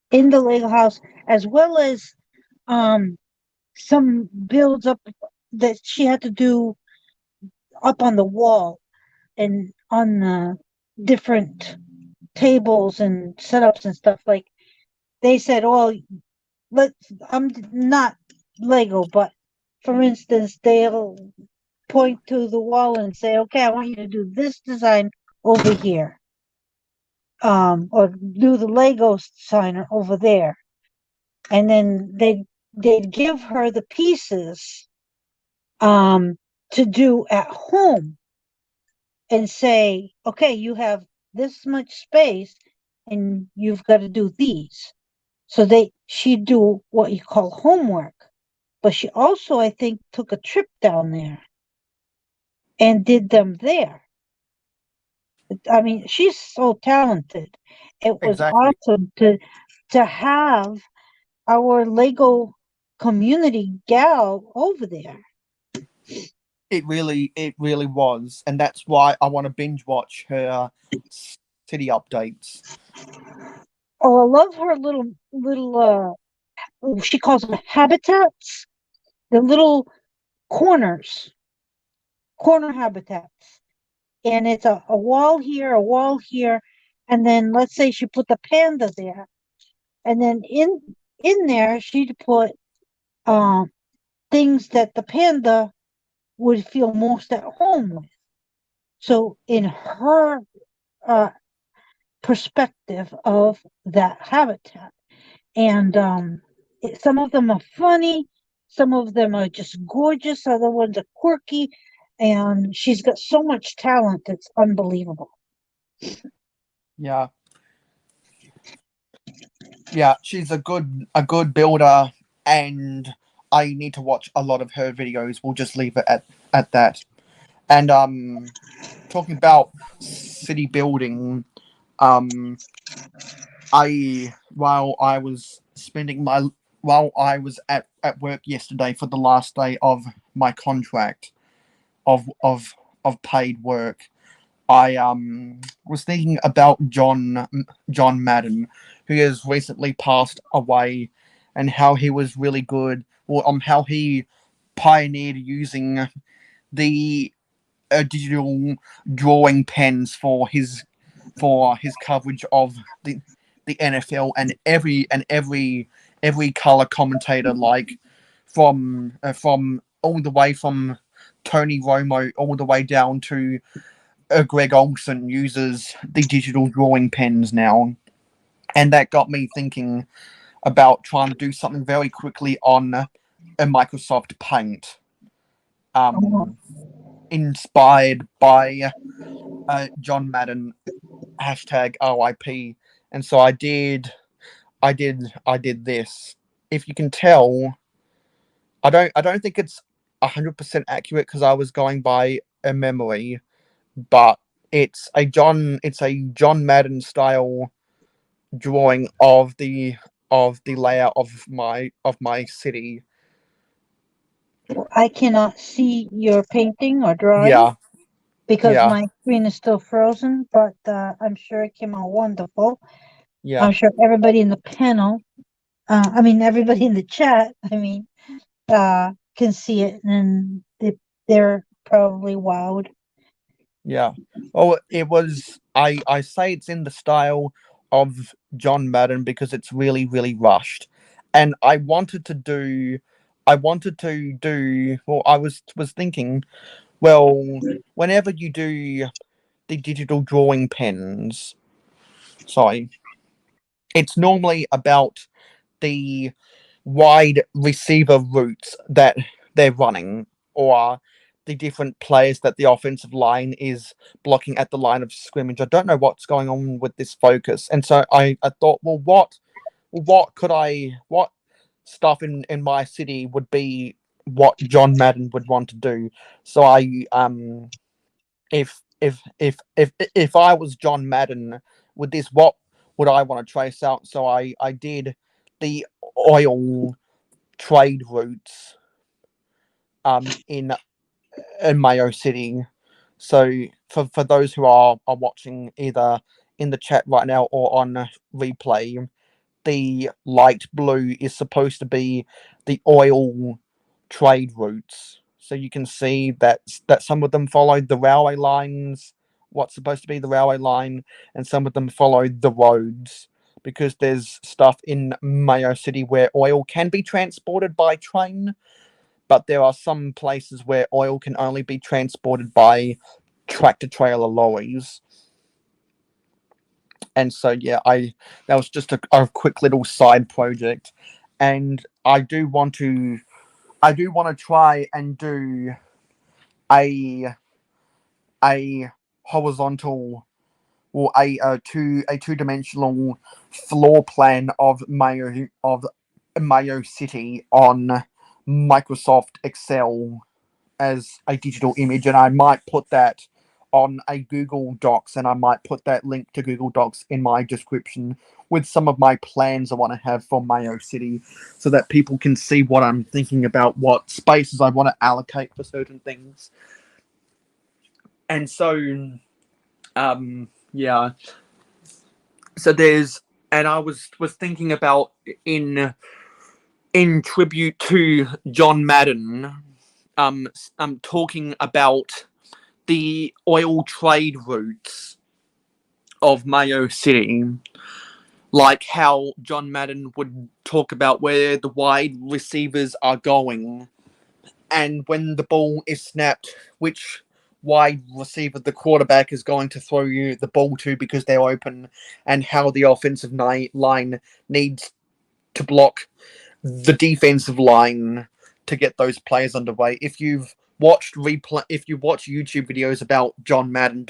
In the Lego house, as well as some builds up that she had to do up on the wall and on the different tables and setups and stuff. Like, they said, "Oh, I'm not Lego, but for instance, they'll point to the wall and say, okay, I want you to do this design over here. Or do the Lego sign over there." And then they'd give her the pieces to do at home. and say, okay, you have this much space and you've got to do these. So she'd do what you call homework. But she also, I think, took a trip down there and did them there. I mean, she's so talented. It was Exactly. awesome to have our Lego community gal over there. It really was, and that's why I want to binge watch her city updates. Oh, I love her little she calls them habitats, the little corner habitats. And it's a wall here, a wall here, and then let's say she put the panda there, and then in there she'd put things that the panda would feel most at home with. So in her perspective of that habitat, and some of them are funny, some of them are just gorgeous, other ones are quirky, and she's got so much talent, it's unbelievable. Yeah. Yeah, she's a good builder, and I need to watch a lot of her videos. We'll just leave it at that. And talking about city building, I while I was spending my while I was at work yesterday for the last day of my contract of paid work, I was thinking about John Madden, who has recently passed away, and how he was really good, or how he pioneered using the digital drawing pens for his coverage of the NFL, and every color commentator, like from all the way from Tony Romo all the way down to Greg Olson, uses the digital drawing pens now. And that got me thinking about trying to do something very quickly on a Microsoft Paint, Oh, inspired by John Madden hashtag RIP. And so I did this. If you can tell, I don't think it's 100% accurate because I was going by a memory, but it's a John Madden style drawing of the layout of my city. I cannot see your painting or drawing Yeah, because yeah, my screen is still frozen, but I'm sure it came out wonderful. yeah, I'm sure everybody in the panel, everybody in the chat, can see it, and they're probably wowed. yeah. Oh, it was. I say it's in the style of John Madden because it's really rushed, and I wanted to do. Well, I was thinking. Well, whenever you do the digital drawing pens, sorry, it's normally about the wide receiver routes that they're running, or the different players that the offensive line is blocking at the line of scrimmage. I don't know what's going on with this focus. And so I thought, well, what stuff in my city would be what John Madden would want to do. So I if I was John Madden with this, what would I want to trace out? So I did the oil trade routes in Mayo City. So for those who are watching either in the chat right now or on replay, the light blue is supposed to be the oil trade routes. So you can see that some of them followed the railway lines, what's supposed to be the railway line, and some of them followed the roads, because there's stuff in Mayo City where oil can be transported by train, but there are some places where oil can only be transported by tractor trailer lorries. And so yeah, that was just a quick little side project, and I do want to try and do a horizontal or a two-dimensional floor plan of Mayo City on Microsoft Excel as a digital image, and I might put that on a Google Docs, and I might put that link to Google Docs in my description with some of my plans I want to have for Mayo City, so that people can see what I'm thinking about, what spaces I want to allocate for certain things. And so, yeah. So and I was thinking about in tribute to John Madden, talking about the oil trade routes of Mayo City, like how John Madden would talk about where the wide receivers are going, and when the ball is snapped, which wide receiver the quarterback is going to throw you the ball to because they're open, and how the offensive line needs to block the defensive line to get those players underway. If you watch YouTube videos about John Madden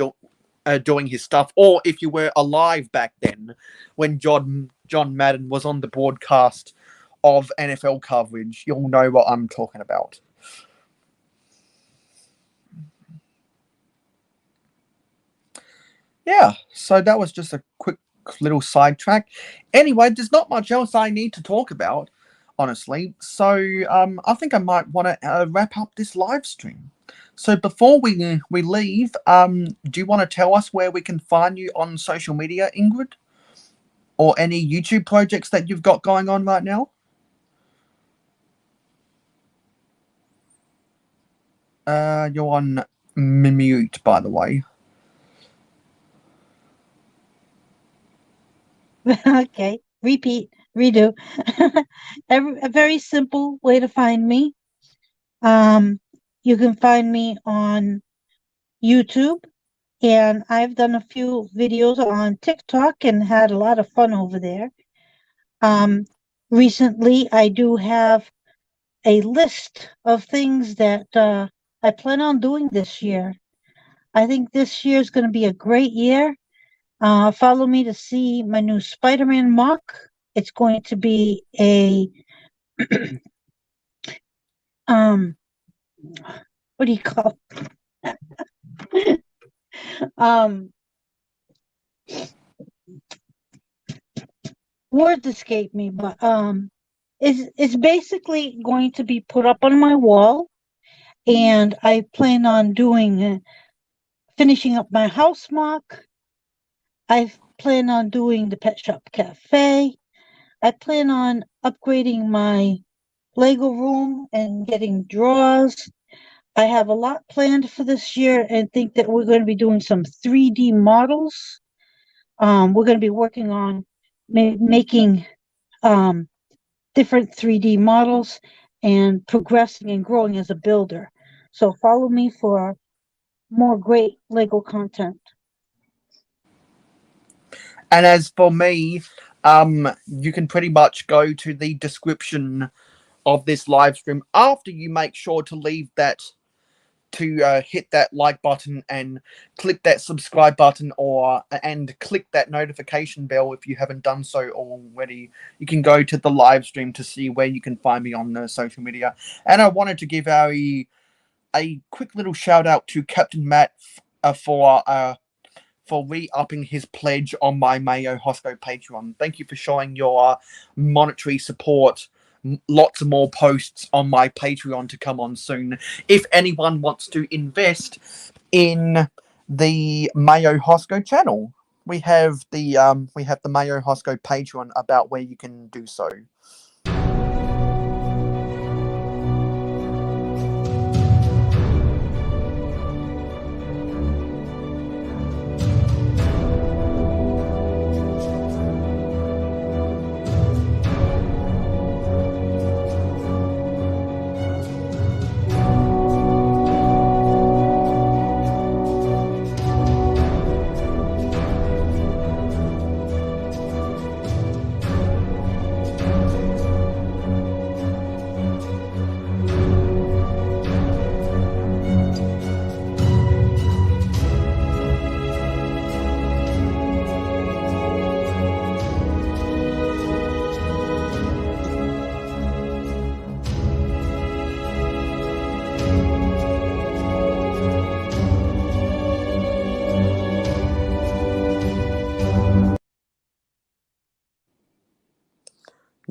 doing his stuff, or if you were alive back then when John Madden was on the broadcast of NFL coverage, you'll know what I'm talking about. Yeah, so that was just a quick little sidetrack. Anyway, there's not much else I need to talk about, honestly. So I think I might want to wrap up this live stream. So before we leave, do you want to tell us where we can find you on social media, Ingrid? Or any YouTube projects that you've got going on right now? You're on mute, by the way. Okay, redo. A very simple way to find me. You can find me on YouTube, and I've done a few videos on TikTok and had a lot of fun over there. Recently, I do have a list of things that I plan on doing this year. I think this year is going to be a great year. Follow me to see my new Spider-Man MOC. It's going to be a what do you call it? Words escape me, but it's basically going to be put up on my wall, and I plan on finishing up my house MOC. I plan on doing the Pet Shop Cafe. I plan on upgrading my Lego room and getting drawers. I have a lot planned for this year, and think that we're going to be doing some 3D models. We're going to be working on making different 3D models and progressing and growing as a builder. So follow me for more great Lego content. And as for me, you can pretty much go to the description of this live stream after you make sure to leave that, to hit that like button and click that subscribe button, and click that notification bell if you haven't done so already. You can go to the live stream to see where you can find me on the social media. And I wanted to give a quick little shout out to Captain Matt for re-upping his pledge on my Mayo Hosko Patreon. Thank you for showing your monetary support. Lots of more posts on my Patreon to come on soon. If anyone wants to invest in the Mayo Hosko channel, we have the Mayo Hosko Patreon about where you can do so.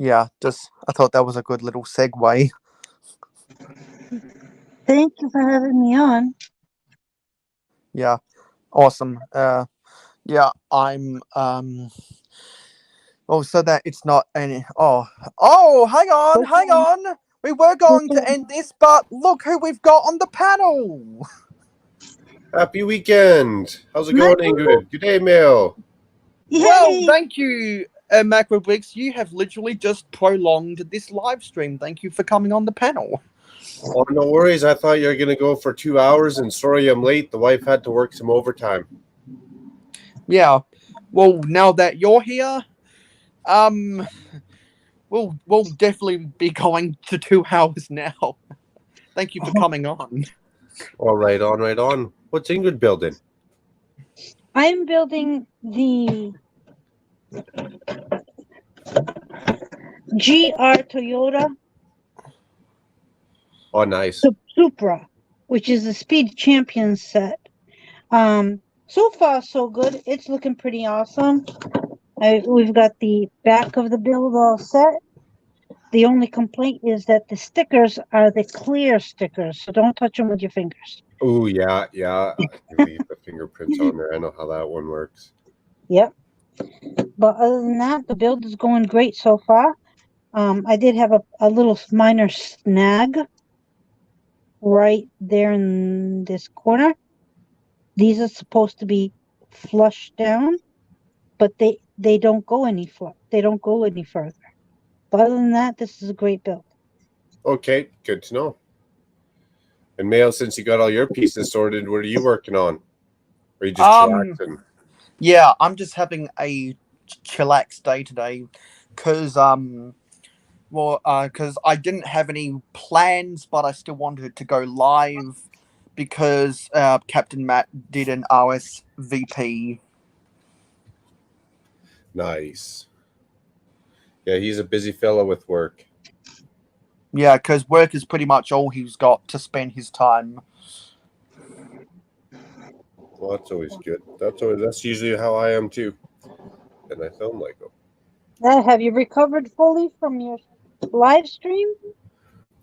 Yeah, I thought that was a good little segue. Thank you for having me on. Yeah, awesome. Yeah, I'm Oh, so that it's not any. Oh, hang on. We were going to end this, but look who we've got on the panel. Happy weekend. How's it going, Ingrid? Good day, Mayo. Well, thank you, Macrobricks. You have literally just prolonged this live stream. Thank you for coming on the panel. Oh, no worries. I thought you were going to go for 2 hours, and sorry I'm late. The wife had to work some overtime. Yeah. Well, now that you're here, we'll definitely be going to 2 hours now. Thank you for coming on. All right, right on. What's Ingrid building? I'm building the GR Toyota. Oh, nice. Supra, which is the Speed Champion set. So far so good. It's looking pretty awesome. We've got the back of the build all set. The only complaint is that the stickers are the clear stickers, so don't touch them with your fingers. Oh, yeah. I leave the fingerprints on there. I know how that one works. Yep. But other than that, the build is going great so far. I did have a little minor snag right there in this corner. These are supposed to be flushed down, but they don't go any further. But other than that, this is a great build. Okay, good to know. And Mayo, since you got all your pieces sorted, what are you working on? Or are you just chillaxing? Yeah, I'm just having a chillax day today, because I didn't have any plans, but I still wanted to go live because Captain Matt did an RSVP. Nice. Yeah, he's a busy fellow with work. Yeah, because work is pretty much all he's got to spend his time. Well, that's always good. That's usually how I am too. And I film like them. Have you recovered fully from your live stream?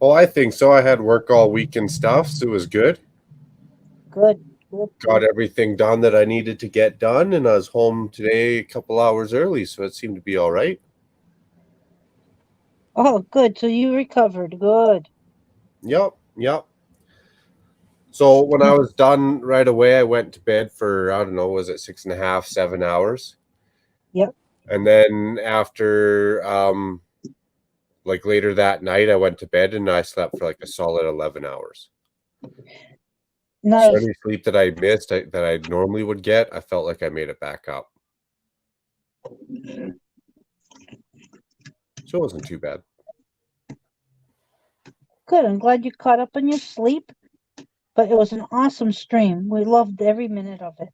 Oh, I think so. I had work all week and stuff, so it was good. Good. Got everything done that I needed to get done, and I was home today a couple hours early, so it seemed to be all right. Oh, good. So you recovered. Good. Yep. So when I was done right away, I went to bed for, I don't know, was it 6.5, 7 hours? Yep. And then after, like later that night, I went to bed and I slept for like a solid 11 hours. Nice. So any sleep that I missed that I normally would get, I felt like I made it back up. So it wasn't too bad. Good. I'm glad you caught up on your sleep. But it was an awesome stream. We loved every minute of it.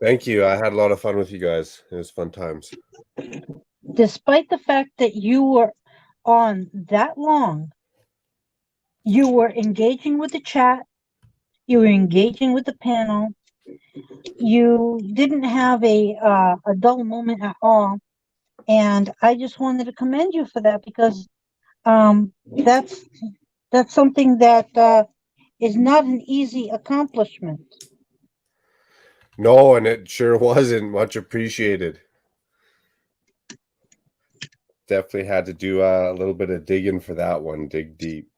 Thank you. I had a lot of fun with you guys. It was fun times. Despite the fact that you were on that long, you were engaging with the chat. You were engaging with the panel. You didn't have a dull moment at all. And I just wanted to commend you for that, because that's something that is not an easy accomplishment. No, and it sure wasn't much appreciated. Definitely had to do a little bit of digging for that one, dig deep.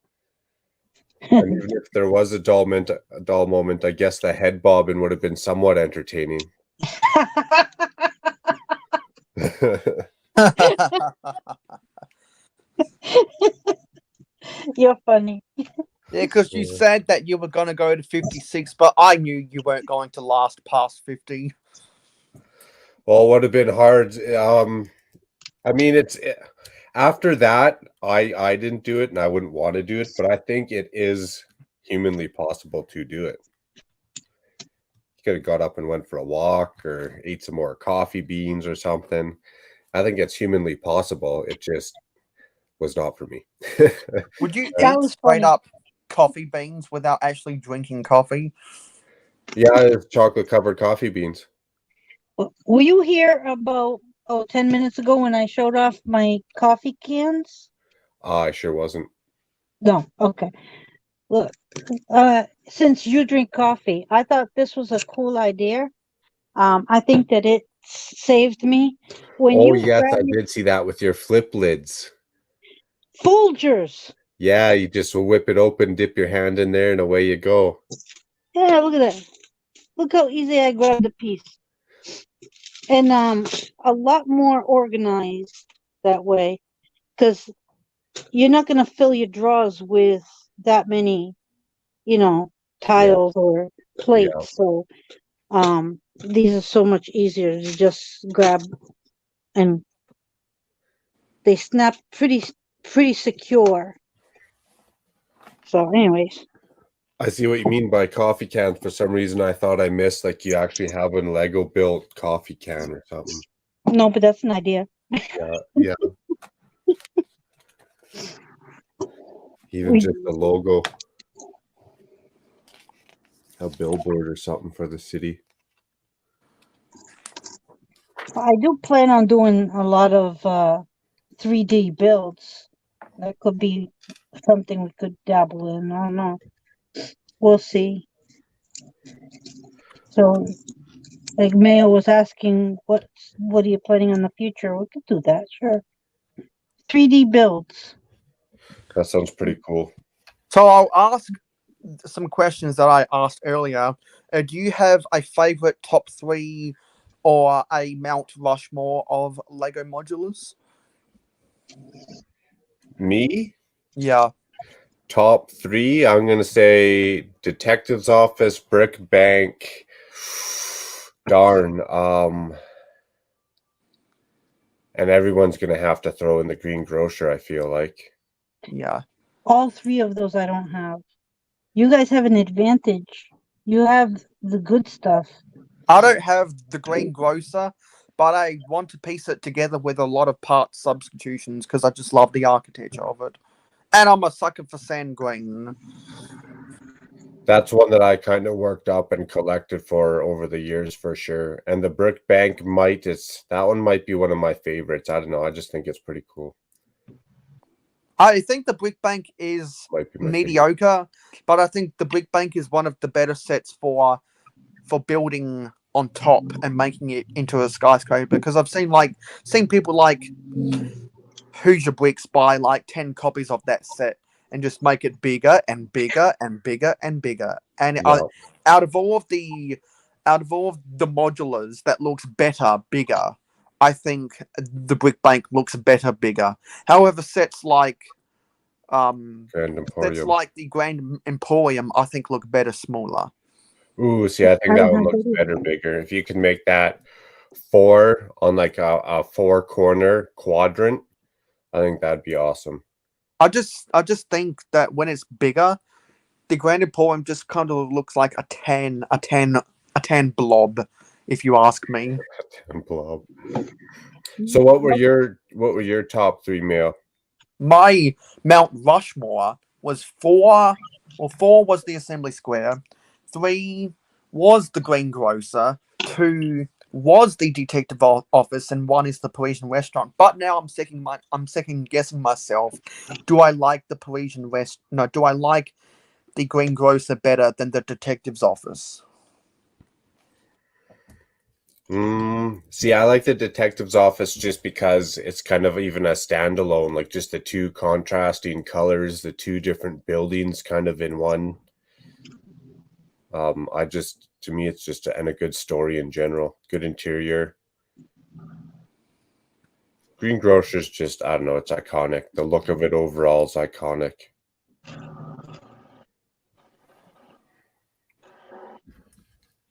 And even if there was a dull moment, I guess the head bobbing would have been somewhat entertaining. You're funny. Yeah, because you said that you were going to go to 56, but I knew you weren't going to last past 50. Well, it would have been hard. I mean, after that, I didn't do it, and I wouldn't want to do it, but I think it is humanly possible to do it. You could have got up and went for a walk or ate some more coffee beans or something. I think it's humanly possible. It just was not for me. Would you eat straight up coffee beans without actually drinking coffee? Yeah, it's chocolate covered coffee beans. Will you hear about 10 minutes ago when I showed off my coffee cans? I sure wasn't. No, okay. Look, since you drink coffee, I thought this was a cool idea. I think that it saved me. When Oh, you yes, grab I your did see that with your flip lids. Folgers. Yeah, you just whip it open, dip your hand in there, and away you go. Yeah, look at that. Look how easy I grabbed the piece. And a lot more organized that way. Because you're not going to fill your drawers with that many, Yeah, tiles or yeah. plates. So these are so much easier to just grab, and they snap pretty secure. So anyways, I see what you mean by coffee cans. For some reason, I thought I missed like you actually have a Lego built coffee can or something. no, but that's an idea. Yeah, yeah. Even We, just the logo, a billboard or something for the city. I do plan on doing a lot of 3D builds. That could be something we could dabble in. I don't know. We'll see. So, like Mayo was asking, what are you planning on the future? We could do that, sure. 3D builds. That sounds pretty cool. So I'll ask some questions that I asked earlier. Do you have a favorite top 3 or a Mount Rushmore of Lego modulars? Me? Yeah. Top 3, I'm going to say Detective's Office, Brick Bank. Darn. And everyone's going to have to throw in the Green Grocer, I feel like. Yeah. All 3 of those I don't have. You guys have an advantage. You have the good stuff. I don't have the Green Grocer, but I want to piece it together with a lot of part substitutions because I just love the architecture of it. And I'm a sucker for sand green. That's one that I kind of worked up and collected for over the years for sure. And the Brick Bank that one might be one of my favorites. I don't know. I just think it's pretty cool. I think the Brick Bank is Might be my mediocre, but I think the Brick Bank is one of the better sets for building on top and making it into a skyscraper. Because I've seen people like Hoosier Bricks buy like 10 copies of that set and just make it bigger and bigger and bigger and bigger. And Yeah. out of all of the modulars that looks better, bigger, I think the Brick Bank looks better, bigger. However, sets like Grand Emporium. the Grand Emporium, I think look better, smaller. Ooh, see, I think that one looks better, bigger. If you can make that 4 on like a 4-corner quadrant, I think that'd be awesome. I just think that when it's bigger, the Grand Emporium just kind of looks like a tan blob, if you ask me. A 10 blob. So what were your top 3, Mayo? My Mount Rushmore was 4. Well, 4 was the Assembly Square. 3 was the Green Grocer. 2 was the Detective Office, and 1 is the Parisian Restaurant. But now I'm second guessing myself. Do I like the do I like the Green Grocer better than the Detective's Office? See, I like the Detective's Office just because it's kind of even a standalone, like just the 2 contrasting colors, the 2 different buildings kind of in one. To me, it's just a good story in general, good interior. Green Grocer's just, I don't know, it's iconic. The look of it overall is iconic.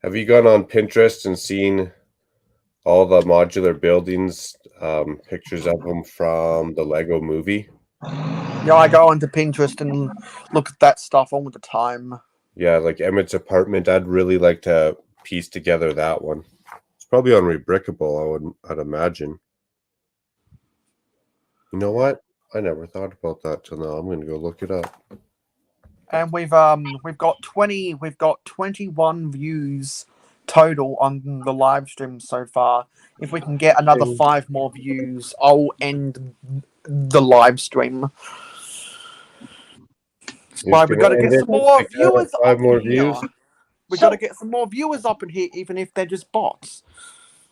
Have you gone on Pinterest and seen all the modular buildings, pictures of them from the Lego movie? Yeah, I go onto Pinterest and look at that stuff all the time. Yeah, like Emmett's apartment. I'd really like to piece together that one. It's probably on Rebrickable, I'd imagine. You know what? I never thought about that till now. I'm gonna go look it up. And we've got 21 views total on the live stream so far. If we can get another 5 more views, I'll end the live stream. But we got to get some more viewers up in here. We got to get some more viewers up in here, even if they're just bots.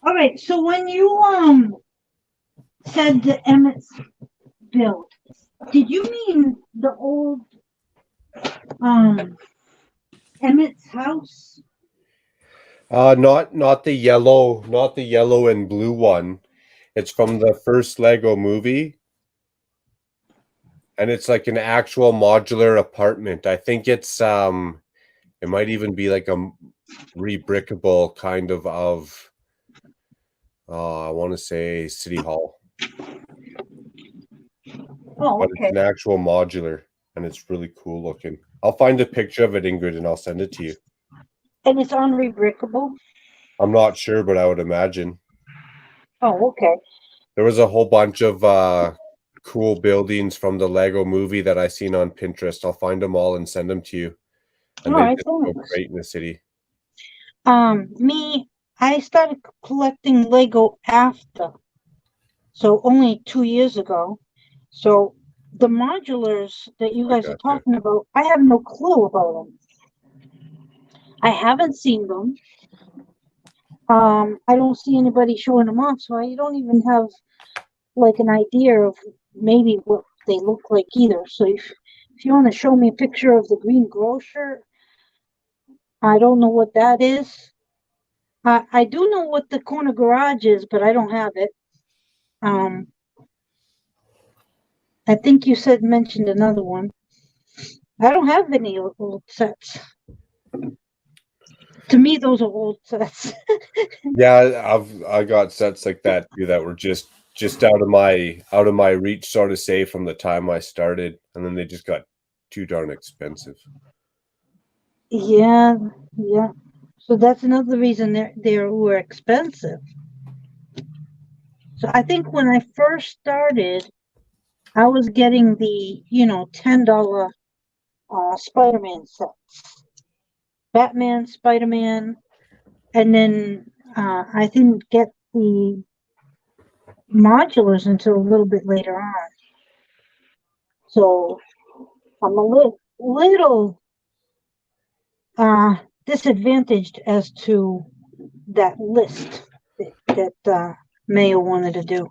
All right. So when you said the Emmett's build, did you mean the old Emmett's house? Not the yellow and blue one. It's from the first Lego movie. And it's like an actual modular apartment. I think it's it might even be like a rebrickable kind of I want to say City Hall. Oh, but okay. It's an actual modular, and it's really cool looking. I'll find a picture of it, Ingrid, and I'll send it to you. And it's unrebrickable? I'm not sure, but I would imagine. Oh, okay. There was a whole bunch of cool buildings from the Lego movie that I seen on Pinterest. I'll find them all and send them to you. And all they right, just go great in the city. I started collecting Lego after, so only 2 years ago. So the modulars that you guys are talking about, I have no clue about them. I haven't seen them. I don't see anybody showing them off, so I don't even have like an idea of maybe what they look like either. So if you want to show me a picture of the green grocer, I don't know what that is. I do know what the corner garage is, but I don't have it. I think you mentioned another one. I don't have any old sets. To me, those are old sets. Yeah, I got sets like that too that were just out of my reach, so to say, from the time I started, and then they just got too darn expensive. Yeah. So that's another reason they were expensive. So I think when I first started, I was getting the $10 Spider-Man sets, Batman, Spider-Man, and then I didn't get the modulars until a little bit later on. So I'm a little disadvantaged as to that list that Mayo wanted to do.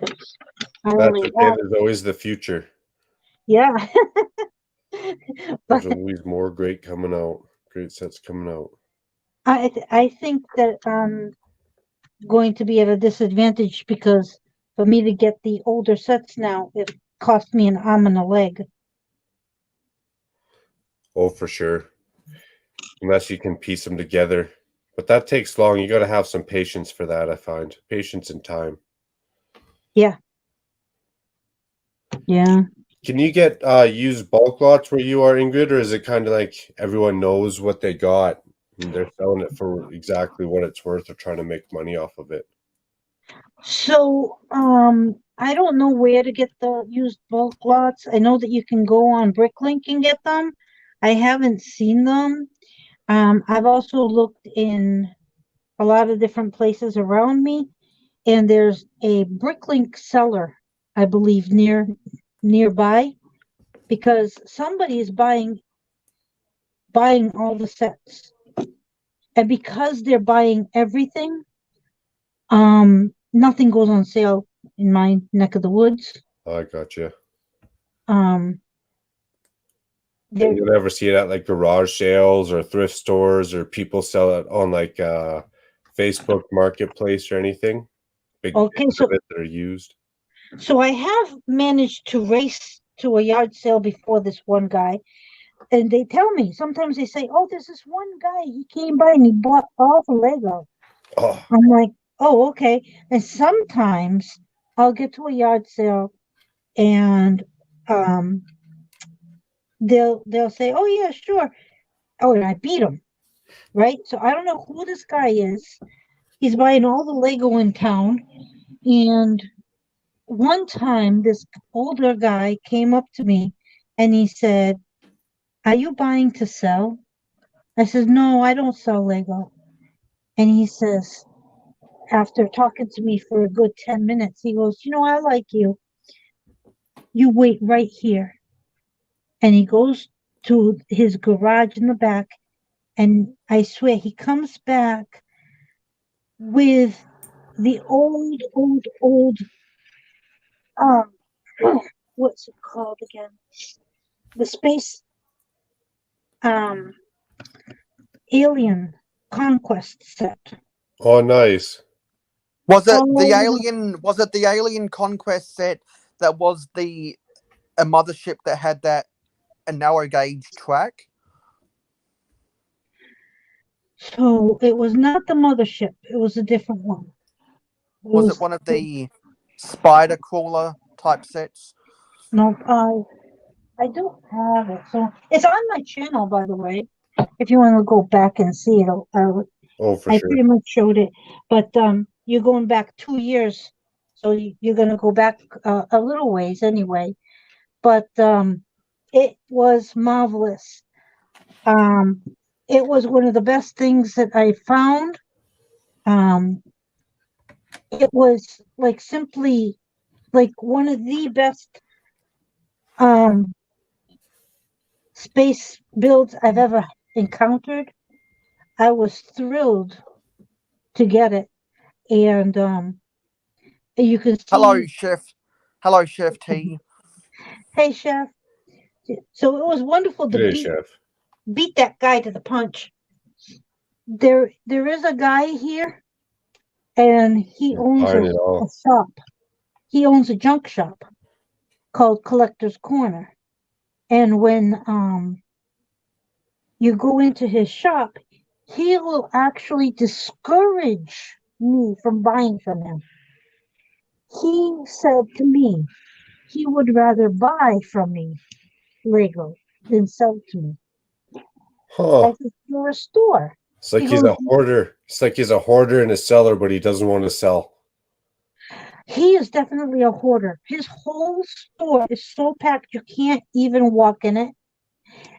That's okay. There's always the future. Yeah. There's always more great sets coming out. I think that I'm going to be at a disadvantage because for me to get the older sets now, it cost me an arm and a leg. Oh, for sure. Unless you can piece them together. But that takes long. You got to have some patience for that, I find. Patience and time. Yeah. Yeah. Can you get used bulk lots where you are, Ingrid, or is it kind of like everyone knows what they got and they're selling it for exactly what it's worth or trying to make money off of it? So, I don't know where to get the used bulk lots. I know that you can go on Bricklink and get them. I haven't seen them. I've also looked in a lot of different places around me, and there's a Bricklink seller, I believe, nearby, because somebody is buying all the sets, and because they're buying everything, nothing goes on sale in my neck of the woods. I gotcha. You never see it at like garage sales or thrift stores, or people sell it on like Facebook Marketplace or anything. Okay, so that are used. So I have managed to race to a yard sale before this one guy, and they tell me, sometimes they say, oh, there's this one guy, he came by and he bought all the Lego. Oh. I'm like, oh, okay. And sometimes I'll get to a yard sale and they'll say, oh yeah, sure. Oh, and I beat him, right? So I don't know who this guy is. He's buying all the Lego in town, and one time this older guy came up to me and he said, are you buying to sell? I said, no, I don't sell Lego. And he says, after talking to me for a good 10 minutes, he goes, I like you. You wait right here. And he goes to his garage in the back. And I swear he comes back with the old, what's it called again? The space, alien conquest set. Oh, nice. Was it the Alien Conquest set that was a mothership that had a narrow gauge track? So it was not the mothership. It was a different one. Was it one of the spider crawler type sets? No, I don't have it. So it's on my channel, by the way. If you want to go back and see it, I pretty much showed it. But you're going back 2 years, so you're going to go back a little ways anyway. But it was marvelous. It was one of the best things that I found. It was like simply like one of the best space builds I've ever encountered. I was thrilled to get it. And you can see. Hello, Chef T. Hey, Chef. So it was wonderful to beat that guy to the punch. There is a guy here, and he owns a shop. He owns a junk shop called Collector's Corner. And when you go into his shop, he will actually discourage me from buying from him. He said to me, he would rather buy from me Lego than sell to me. Huh. As if you're a store. It's like he's a hoarder. It's like he's a hoarder and a seller, but he doesn't want to sell. He is definitely a hoarder. His whole store is so packed you can't even walk in it.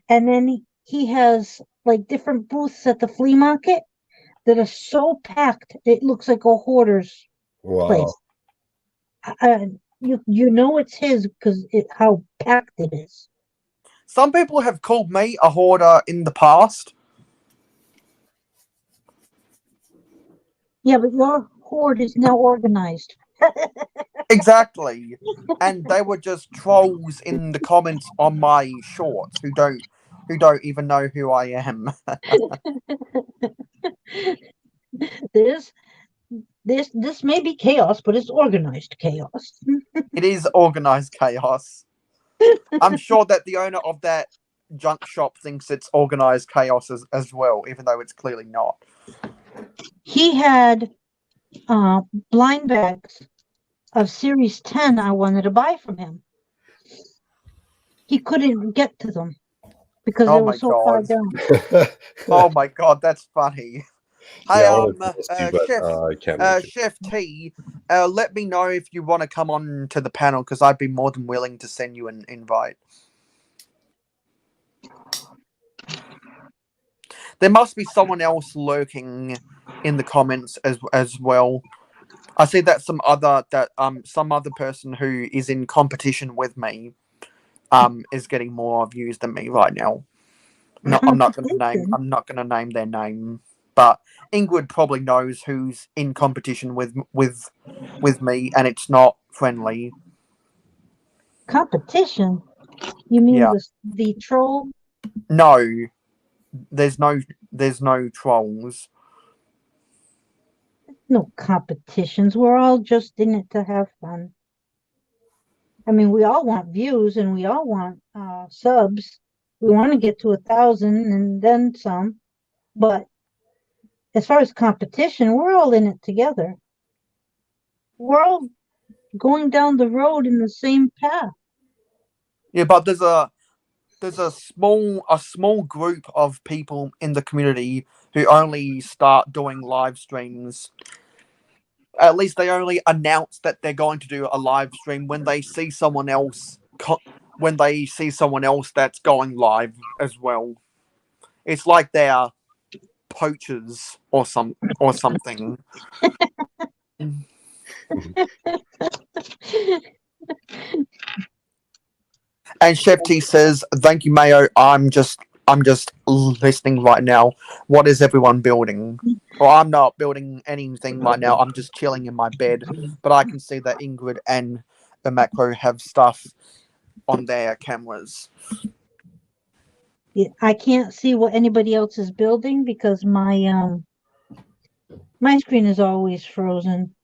And then he has like different booths at the flea market that are so packed it looks like a hoarder's place. You know it's his because how packed it is. Some people have called me a hoarder in the past. Yeah, but your hoard is now organized. Exactly. And they were just trolls in the comments on my shorts who don't even know who I am. This may be chaos, but it's organized chaos. It is organized chaos. I'm sure that the owner of that junk shop thinks it's organized chaos as well, even though it's clearly not. He had blind bags of Series 10 I wanted to buy from him. He couldn't get to them because they were so far down. Oh my god, that's funny. Hey, Chef T, let me know if you want to come on to the panel because I'd be more than willing to send you an invite. There must be someone else lurking in the comments as well. I see that some other person who is in competition with me is getting more views than me right now. No, I'm not going to name their name, but Ingrid probably knows who's in competition with me, and it's not friendly. Competition? You mean the troll? No, there's no trolls. No competitions. We're all just in it to have fun. I mean, we all want views and we all want subs. We want to get to 1,000 and then some. But as far as competition, we're all in it together. We're all going down the road in the same path. Yeah, but there's a small group of people in the community who only start doing live streams. At least they only announce that they're going to do a live stream when they see someone else that's going live as well. It's like they're poachers or something. And Chef T says, "Thank you, Mayo. I'm just listening right now. What is everyone building?" Well, I'm not building anything right now. I'm just chilling in my bed. But I can see that Ingrid and the Macro have stuff on their cameras. Yeah, I can't see what anybody else is building because my screen is always frozen.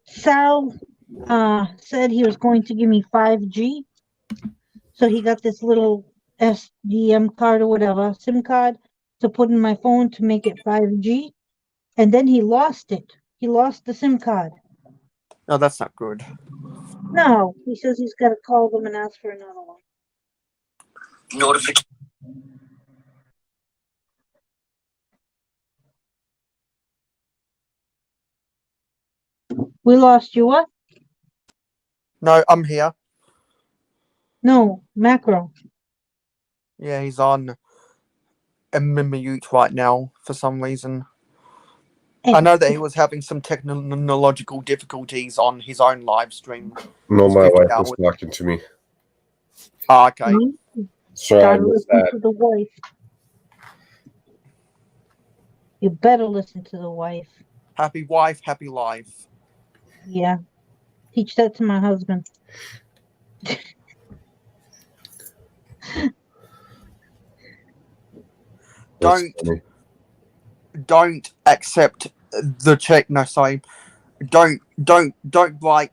Sal said he was going to give me 5G. So he got this little SDM card or whatever, SIM card, to put in my phone to make it 5G. And then he lost it. He lost the SIM card. No, that's not good. No, he says he's got to call them and ask for another one. Notification. We lost you what? No, I'm here. No, Macro. Yeah, he's on a mute right now for some reason. Hey. I know that he was having some technological difficulties on his own live stream. No, my wife was talking to me. Oh, okay. Sorry, I missed that. To the wife. You better listen to the wife. Happy wife, happy life. Yeah. Teach that to my husband. Don't accept the check. No, sorry. Don't write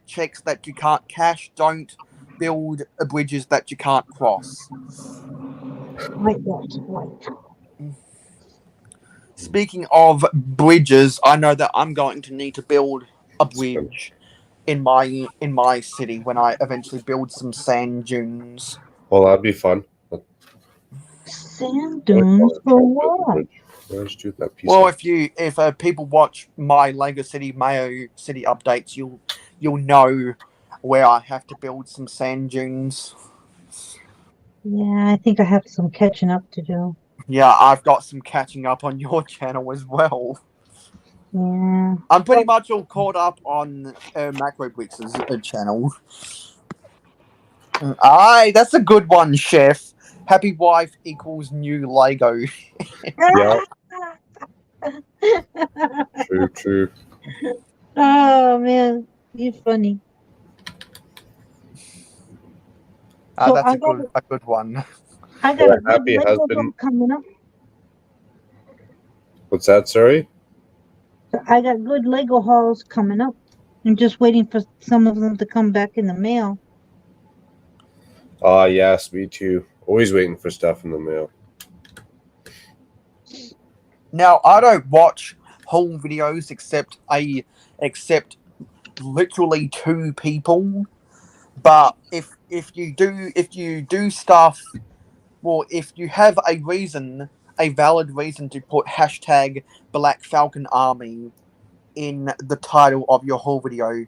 checks that you can't cash. Don't build bridges that you can't cross. Right, right. Speaking of bridges, I know that I'm going to need to build a bridge in my city when I eventually build some sand dunes. Well, that'd be fun. Sand dunes for what? Well, if people watch my Lego City Mayo City updates, you'll know where I have to build some sand dunes. Yeah, I think I have some catching up to do. Yeah, I've got some catching up on your channel as well. Yeah. I'm pretty much all caught up on Macro Bricks' channel. Aye, that's a good one, Chef. Happy wife equals new Lego. Yeah. True. Oh man, you're funny. So that's a good one. I got a happy Lego husband coming up. What's that, sorry? So I got good Lego hauls coming up. I'm just waiting for some of them to come back in the mail. Yes, me too. Always waiting for stuff in the mail. Now, I don't watch haul videos except literally 2 people. But if you do stuff, well, if you have a valid reason to put hashtag Black Falcon Army in the title of your haul video,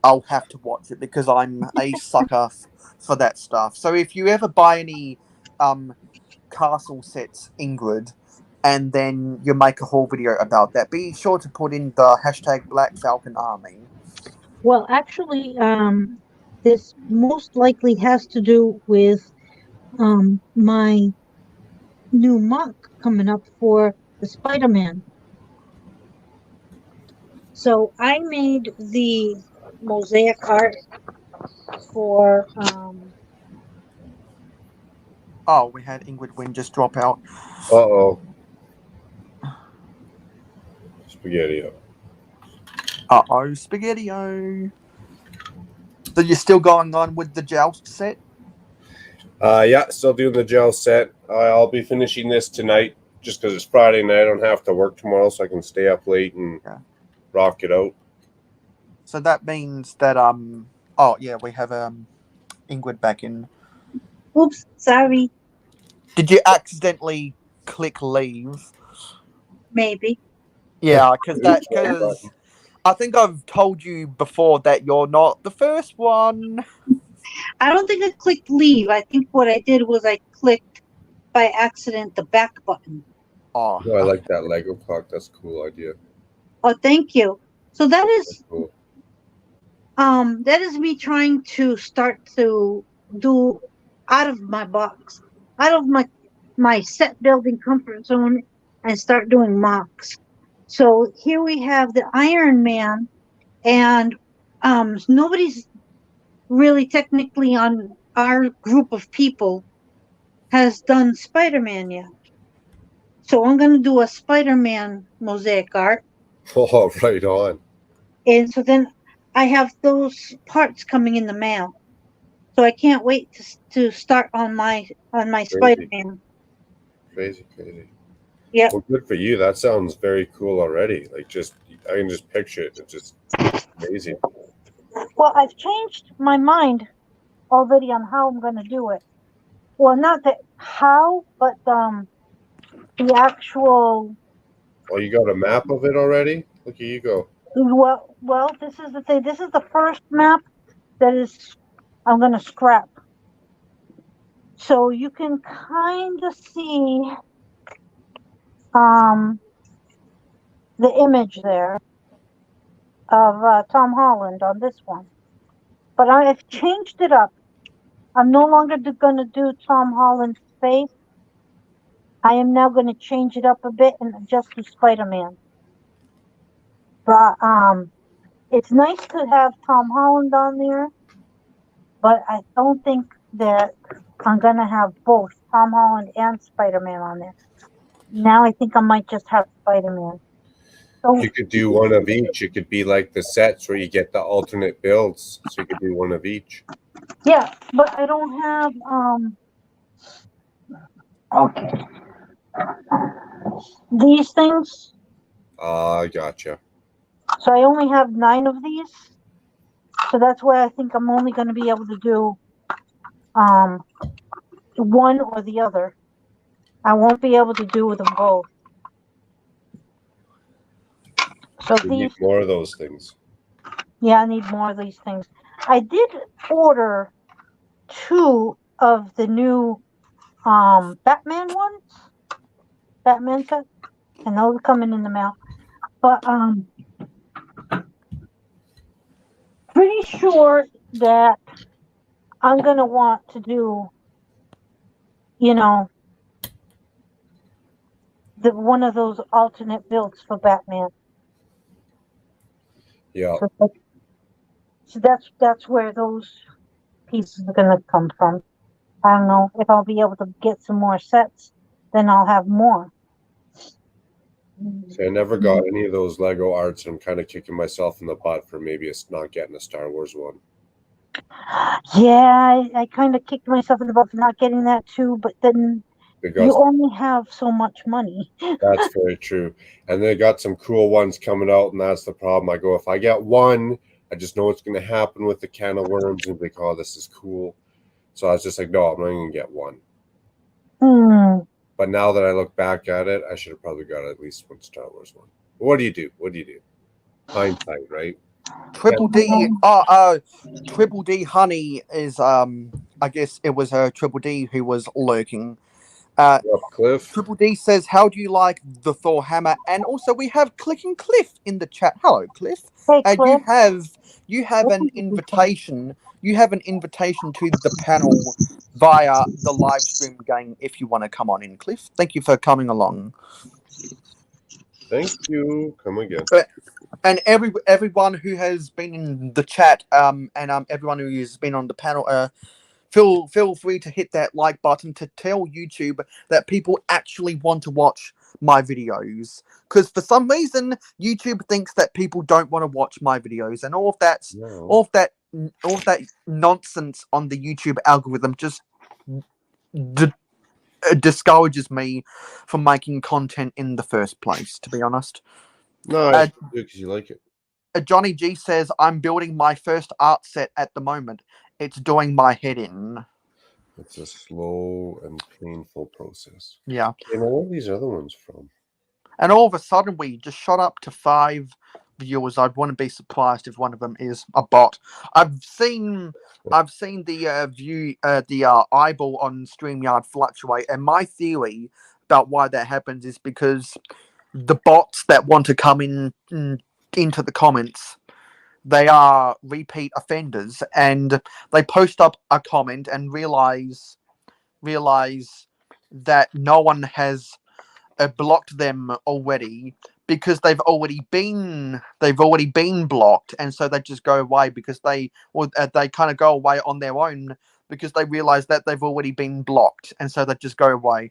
I'll have to watch it because I'm a sucker for that stuff. So if you ever buy any castle sets, Ingrid, and then you make a haul video about that, be sure to put in the hashtag Black Falcon Army. Well, actually, this most likely has to do with my new MOC coming up for the Spider-Man. So I made the mosaic art for Oh, we had Ingrid Wynn just drop out. Uh-oh. Spaghetti-O. Uh-oh, Spaghetti-O. So you're still going on with the joust set? Yeah, still doing the gel set. I'll be finishing this tonight just because it's Friday night. I don't have to work tomorrow, so I can stay up late and rock it out. So that means that oh yeah, we have Ingrid back in. Oops, sorry. Did you accidentally click leave? Maybe. Yeah, because I think I've told you before that you're not the first one. I don't think I clicked leave. I think what I did was I clicked by accident the back button. Oh, No, I like that Lego clock. That's a cool idea. Oh, thank you. So That's cool. that is me trying to start to do out of my box, out of my set building comfort zone, and start doing MOCs. So here we have the Iron Man, and nobody's really technically on our group of people has done Spider-Man yet. So I'm going to do a Spider-Man mosaic art. Oh, right on. And so then I have those parts coming in the mail. So I can't wait to start on my Spider-Man. Crazy. Yeah. Well, good for you. That sounds very cool already. Like, just I can just picture it. It's just amazing. Well, I've changed my mind already on how I'm going to do it. Well, not that how, but the actual. Oh, you got a map of it already? Look, here you go. Well, this is the thing. This is the first map that is I'm going to scrap. So you can kind of see the image there of Tom Holland on this one. But I've changed it up. I'm no longer going to do Tom Holland's face. I am now going to change it up a bit and just do Spider-Man. But it's nice to have Tom Holland on there, but I don't think that I'm going to have both Tom Holland and Spider-Man on there. Now I think I might just have Spider-Man. So You could do one of each. It could be like the sets where you get the alternate builds. So you could do one of each. yeah, but I don't have okay. These things. Gotcha. So I only have 9 of these. So that's why I think I'm only going to be able to do one or the other. I won't be able to do them both. So You need more of those things. Yeah, I need more of these things. I did order 2 of the new Batman ones. Batman set. And those are coming in the mail. But pretty sure that I'm gonna want to do, the one of those alternate builds for Batman. Yeah. So that's where those pieces are gonna come from. I don't know if I'll be able to get some more sets, then I'll have more. So I never got any of those Lego arts, and I'm kind of kicking myself in the butt for maybe it's not getting a Star Wars one. Yeah, I kind of kicked myself in the butt for not getting that too, but then you only have so much money. That's very true. And they got some cool ones coming out, and that's the problem. I go, if I get one, I just know what's going to happen with the can of worms and be like, oh, this is cool. So I was just like, no, I'm not going to get one. But now that I look back at it, I should have probably got at least one Star Wars one. But what do you do? Hindsight, right? Triple D. Triple D Honey is I guess it was Triple D who was lurking. Cliff. Triple D says, "How do you like the Thor hammer?" And also we have Clicking Cliff in the chat. Hello, Cliff. Hey, Cliff. You have an invitation. You have an invitation to the panel via the live stream game if you want to come on in, Cliff. Thank you for coming along. Thank you. Come again. And everyone who has been in the chat, and everyone who has been on the panel, feel free to hit that like button to tell YouTube that people actually want to watch my videos. Because for some reason, YouTube thinks that people don't want to watch my videos, and all of that nonsense on the YouTube algorithm just discourages me from making content in the first place. To be honest. No, because you like it. Johnny G says, I'm building my first art set at the moment. It's doing my head in. It's a slow and painful process. Yeah. You know, where are these other ones from? And all of a sudden, we just shot up to 5 viewers. I wouldn't be surprised if one of them is a bot. I've seen the eyeball on StreamYard fluctuate, and my theory about why that happens is because the bots that want to come into the comments, they are repeat offenders, and they post up a comment and realize that no one has blocked them already, because they've already been blocked, and so they just go away because they kind of go away on their own because they realize that they've already been blocked, and so they just go away.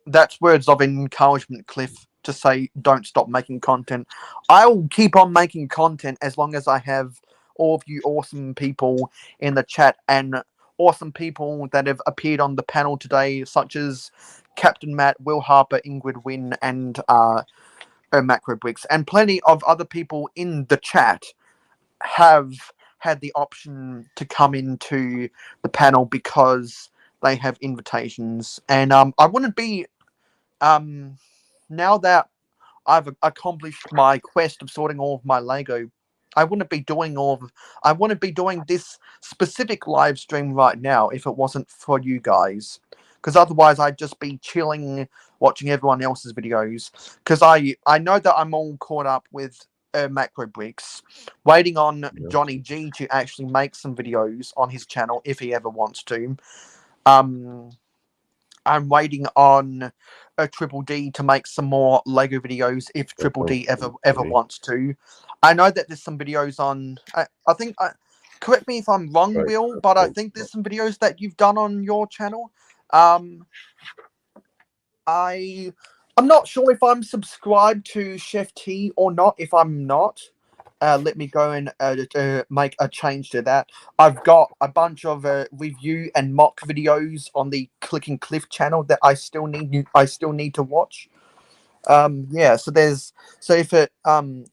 That's words of encouragement, Cliff, to say don't stop making content. I'll keep on making content as long as I have all of you awesome people in the chat and awesome people that have appeared on the panel today, such as Captain Matt, Will Harper, Ingrid Wynn, and Macro Bricks, and plenty of other people in the chat have had the option to come into the panel because they have invitations. And I wouldn't be now that I've accomplished my quest of sorting all of my Lego, I wouldn't be doing this specific live stream right now if it wasn't for you guys. Because otherwise I'd just be chilling, watching everyone else's videos. Because I know that I'm all caught up with Macro Bricks, waiting on Johnny G to actually make some videos on his channel if he ever wants to. I'm waiting on Triple D to make some more Lego videos if Triple D ever wants to. I know that there's some videos on. I think. Correct me if I'm wrong, Will, but I think there's some videos that you've done on your channel. I'm not sure if I'm subscribed to Chef T or not. If I'm not, let me go and make a change to that. I've got a bunch of review and mock videos on the Clicking Cliff channel that I still need to watch. Yeah, so if it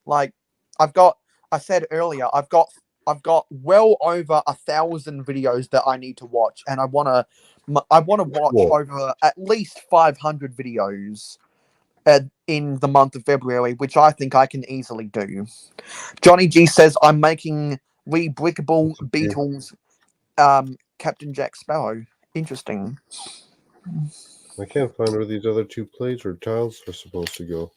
like I said earlier, I've got well over 1,000 videos that I need to watch, and I wanna watch over at least 500 videos in the month of February, which I think I can easily do. Johnny G says I'm making rebrickable Beatles Captain Jack Sparrow. Interesting. I can't find where these other two plates or tiles are supposed to go.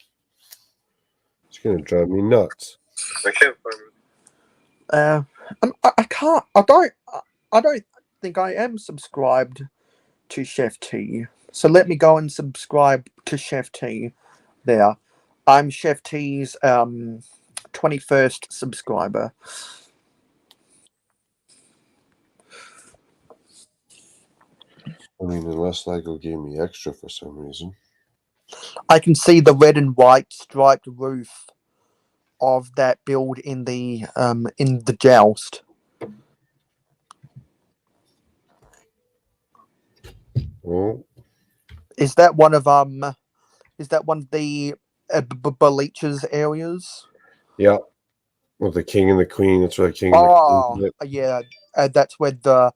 It's gonna drive me nuts. I can't find I don't think I am subscribed to Chef T. So let me go and subscribe to Chef T there. I'm Chef T's 21st subscriber. I mean, unless Lego gave me extra for some reason. I can see the red and white striped roof of that build in the joust. Oh. Is that one of the Bleachers areas? Yeah. With the king and the queen. That's right, king. Oh, yeah. That's where the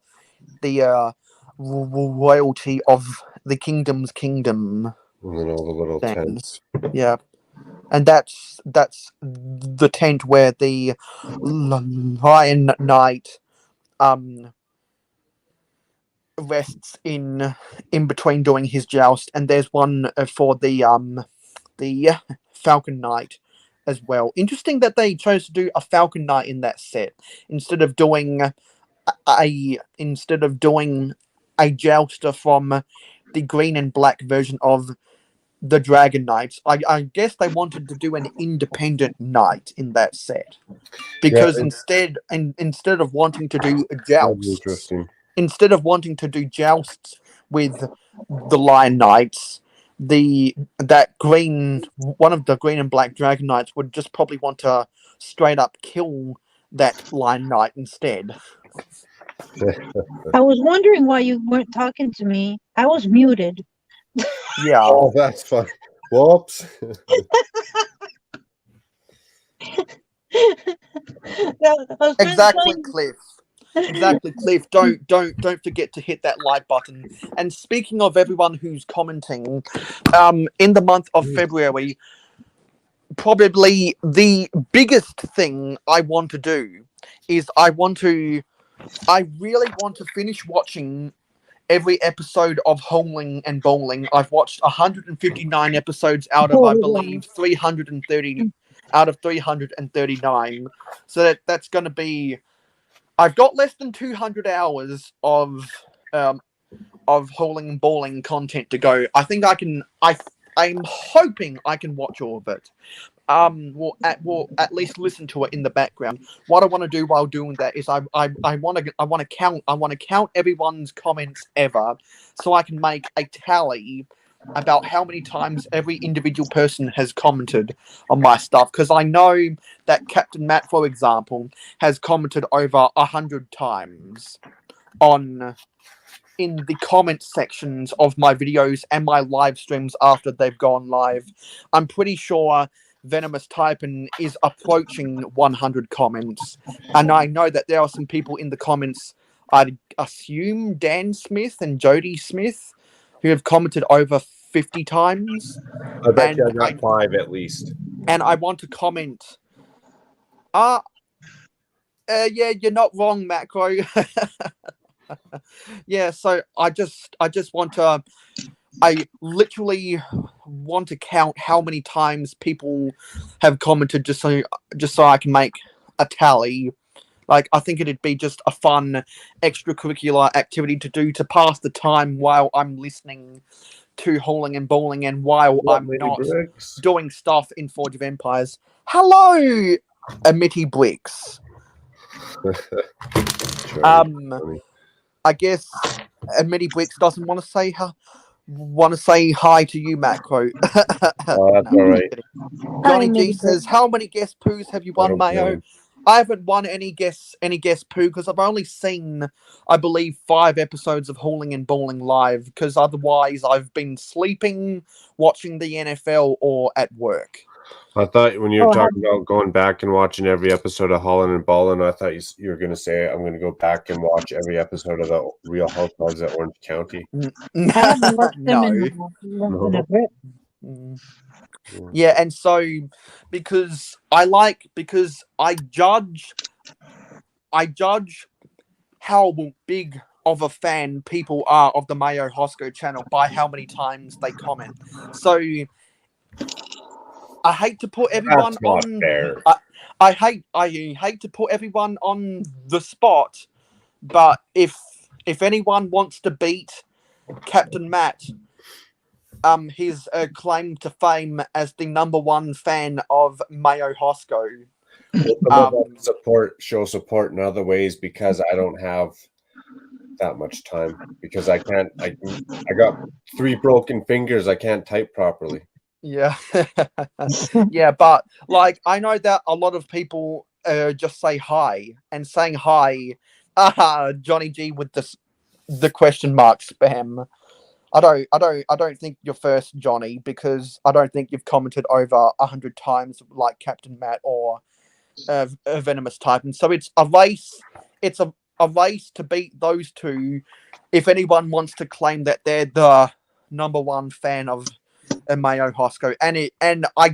royalty of the kingdom's kingdom. And then all the little tents. Yeah. And that's the tent where the Lion Knight rests in between doing his joust, and there's one for the Falcon Knight as well. Interesting that they chose to do a Falcon Knight in that set instead of doing a jouster from the green and black version of the Dragon Knights. I guess they wanted to do an independent knight in that set because instead of wanting to do jousts, with the Lion Knights, one of the green and black Dragon Knights would just probably want to straight up kill that Lion Knight instead. I was wondering why you weren't talking to me. I was muted. Yeah. Oh, that's fun. Whoops. Exactly, Cliff. Exactly, Cliff. Don't forget to hit that like button. And speaking of everyone who's commenting, in the month of February, probably the biggest thing I want to do is I really want to finish watching every episode of Homeling and Bowling. I've watched 159 episodes out of, I believe, 330 out of 339. So that's going to be. I've got less than 200 hours of Homeling and Bowling content to go. I think I can. I'm hoping I can watch all of it. Will at least listen to it in the background. What I want to do while doing that is I want to count everyone's comments ever, so I can make a tally about how many times every individual person has commented on my stuff. Because I know that Captain Matt, for example, has commented over 100 times in the comment sections of my videos and my live streams after they've gone live. I'm pretty sure Venomous Typin is approaching 100 comments, and I know that there are some people in the comments, I'd assume Dan Smith and Jody Smith, who have commented over 50 times. I bet you I got 5 at least. And I want to comment. Yeah, you're not wrong, Macro. Yeah, so I just want to. I literally want to count how many times people have commented just so I can make a tally. Like, I think it'd be just a fun extracurricular activity to do to pass the time while I'm listening to Homeling and Bowling and while I'm not doing stuff in Forge of Empires. Hello, Amitty Bricks. I guess Amitty Bricks doesn't want to say hi to you, Macro. Oh, that's all right. Johnny G says, "How many guest poos have you won, Mayo?" I haven't won any guest poo because I've only seen, I believe, 5 episodes of Homeling and Bowling live. Because otherwise, I've been sleeping, watching the NFL, or at work. I thought when you were talking about going back and watching every episode of Holland and Ballin', I thought you were going to say, I'm going to go back and watch every episode of the Real Housewives at Orange County. No. Yeah, and so because I judge how big of a fan people are of the Mayo Hosko channel by how many times they comment. So I hate to put everyone on. I hate to put everyone on the spot, but if anyone wants to beat Captain Matt, his claim to fame as the #1 fan of Mayo Hosko. Show support in other ways because I don't have that much time because I got 3 broken fingers. I can't type properly. Yeah. Yeah, but like I know that a lot of people just say hi, and saying hi, Johnny G with the question mark spam. I don't think you're first, Johnny, because I don't think you've commented over 100 times like Captain Matt or Venomous Type, and so it's a race. It's a race to beat those two. If anyone wants to claim that they're the #1 fan of Mayo Hosko, and I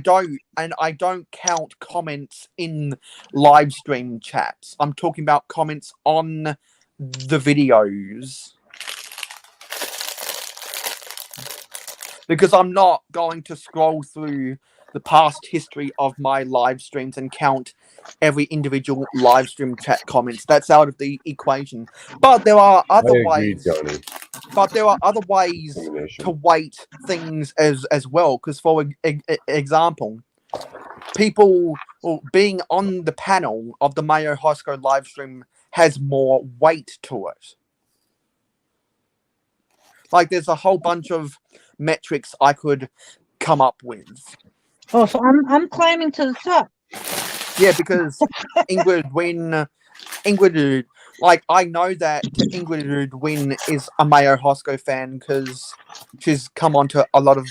don't count comments in live stream chats. I'm talking about comments on the videos. Because I'm not going to scroll through the past history of my live streams and count every individual live stream chat comments. That's out of the equation. But there are other ways. Johnny. But there are other ways to weight things as well. Because, for example, people being on the panel of the Mayo Hosko live stream has more weight to it. Like, there's a whole bunch of metrics I could come up with. Oh, so I'm climbing to the top. Yeah, because Ingrid Wynn, like, I know that Ingrid Wynn is a Mayo Hosko fan because she's come onto a lot of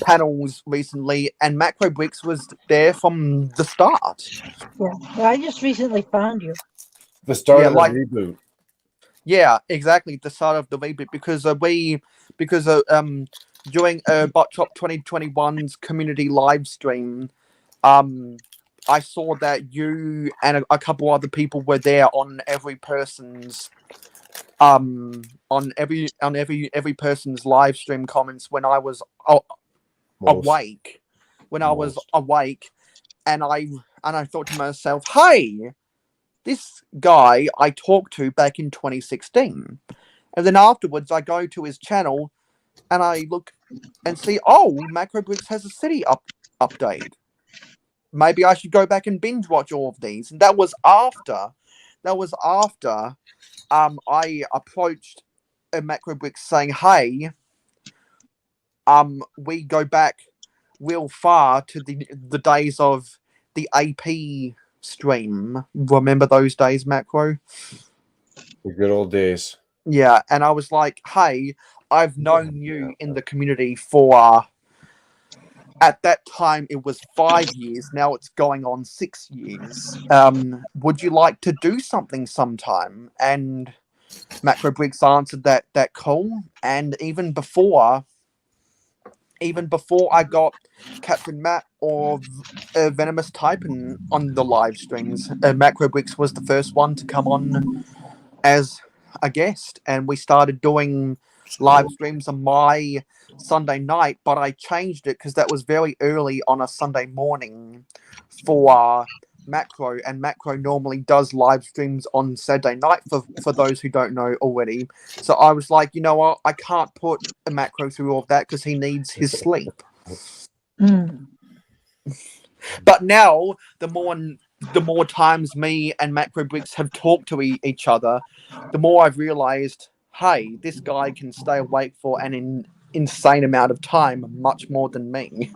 panels recently, and Macro Bricks was there from the start. Yeah, I just recently found you. The start of the reboot. Yeah, exactly. The start of the reboot because during Bot Shop 2021's community live stream, I saw that you and a couple other people were there on every person's on every person's live stream comments when I was awake. When I was awake, and I thought to myself, hey, this guy I talked to back in 2016. And then afterwards I go to his channel and I look and see, oh, MacroBricks has a city update. Maybe I should go back and binge watch all of these. And that was after I approached a MacroBricks saying, hey, we go back real far to the days of the AP stream. Remember those days, Macro? The good old days. Yeah, and I was like, hey, I've known you in the community for at that time it was 5 years. Now it's going on 6 years. Would you like to do something sometime? And MacroBricks answered that call. And even before I got Captain Matt or Venomous Typin on the live streams, MacroBricks was the first one to come on as a guest, and we started doing live streams on my Sunday night, but I changed it because that was very early on a Sunday morning for Macro, and Macro normally does live streams on Saturday night for those who don't know already. So I was like, you know what, I can't put a Macro through all of that because he needs his sleep. But now the more times me and MacroBricks have talked to each other, the more I've realized, hey, this guy can stay awake for an insane amount of time, much more than me.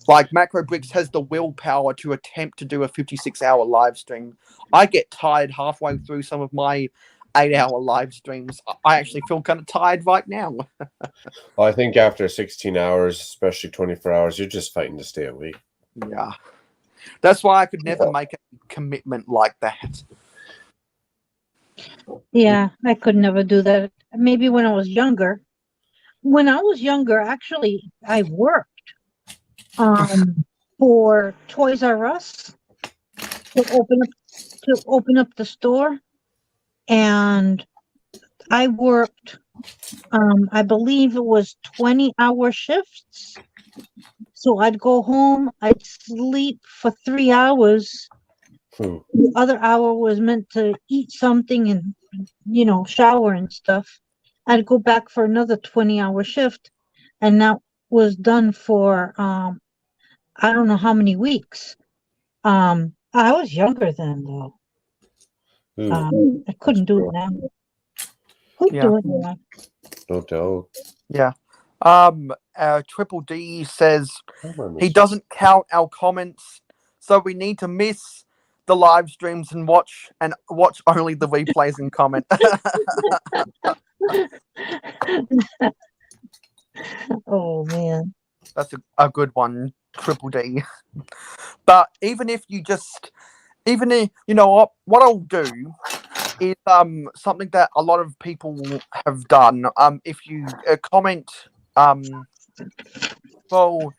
Like, MacroBricks has the willpower to attempt to do a 56-hour live stream. I get tired halfway through some of my 8-hour live streams. I actually feel kind of tired right now. Well, I think after 16 hours, especially 24 hours, you're just fighting to stay awake. Yeah. That's why I could never make a commitment like that. Yeah, I could never do that. Maybe when I was younger. When I was younger, actually, I worked for Toys R Us to open up the store, and I worked. I believe it was 20-hour shifts. So I'd go home, I'd sleep for 3 hours. The other hour was meant to eat something and, shower and stuff. I'd go back for another 20-hour shift, and that was done for I don't know how many weeks. I was younger then, though. I couldn't do it now. Couldn't do it now. No doubt. Yeah. Triple D says he doesn't count our comments, so we need to miss the live streams and watch only the replays and comment. Oh man, that's a good one, Triple D. But even if you know what I'll do is something that a lot of people have done. If you comment, well,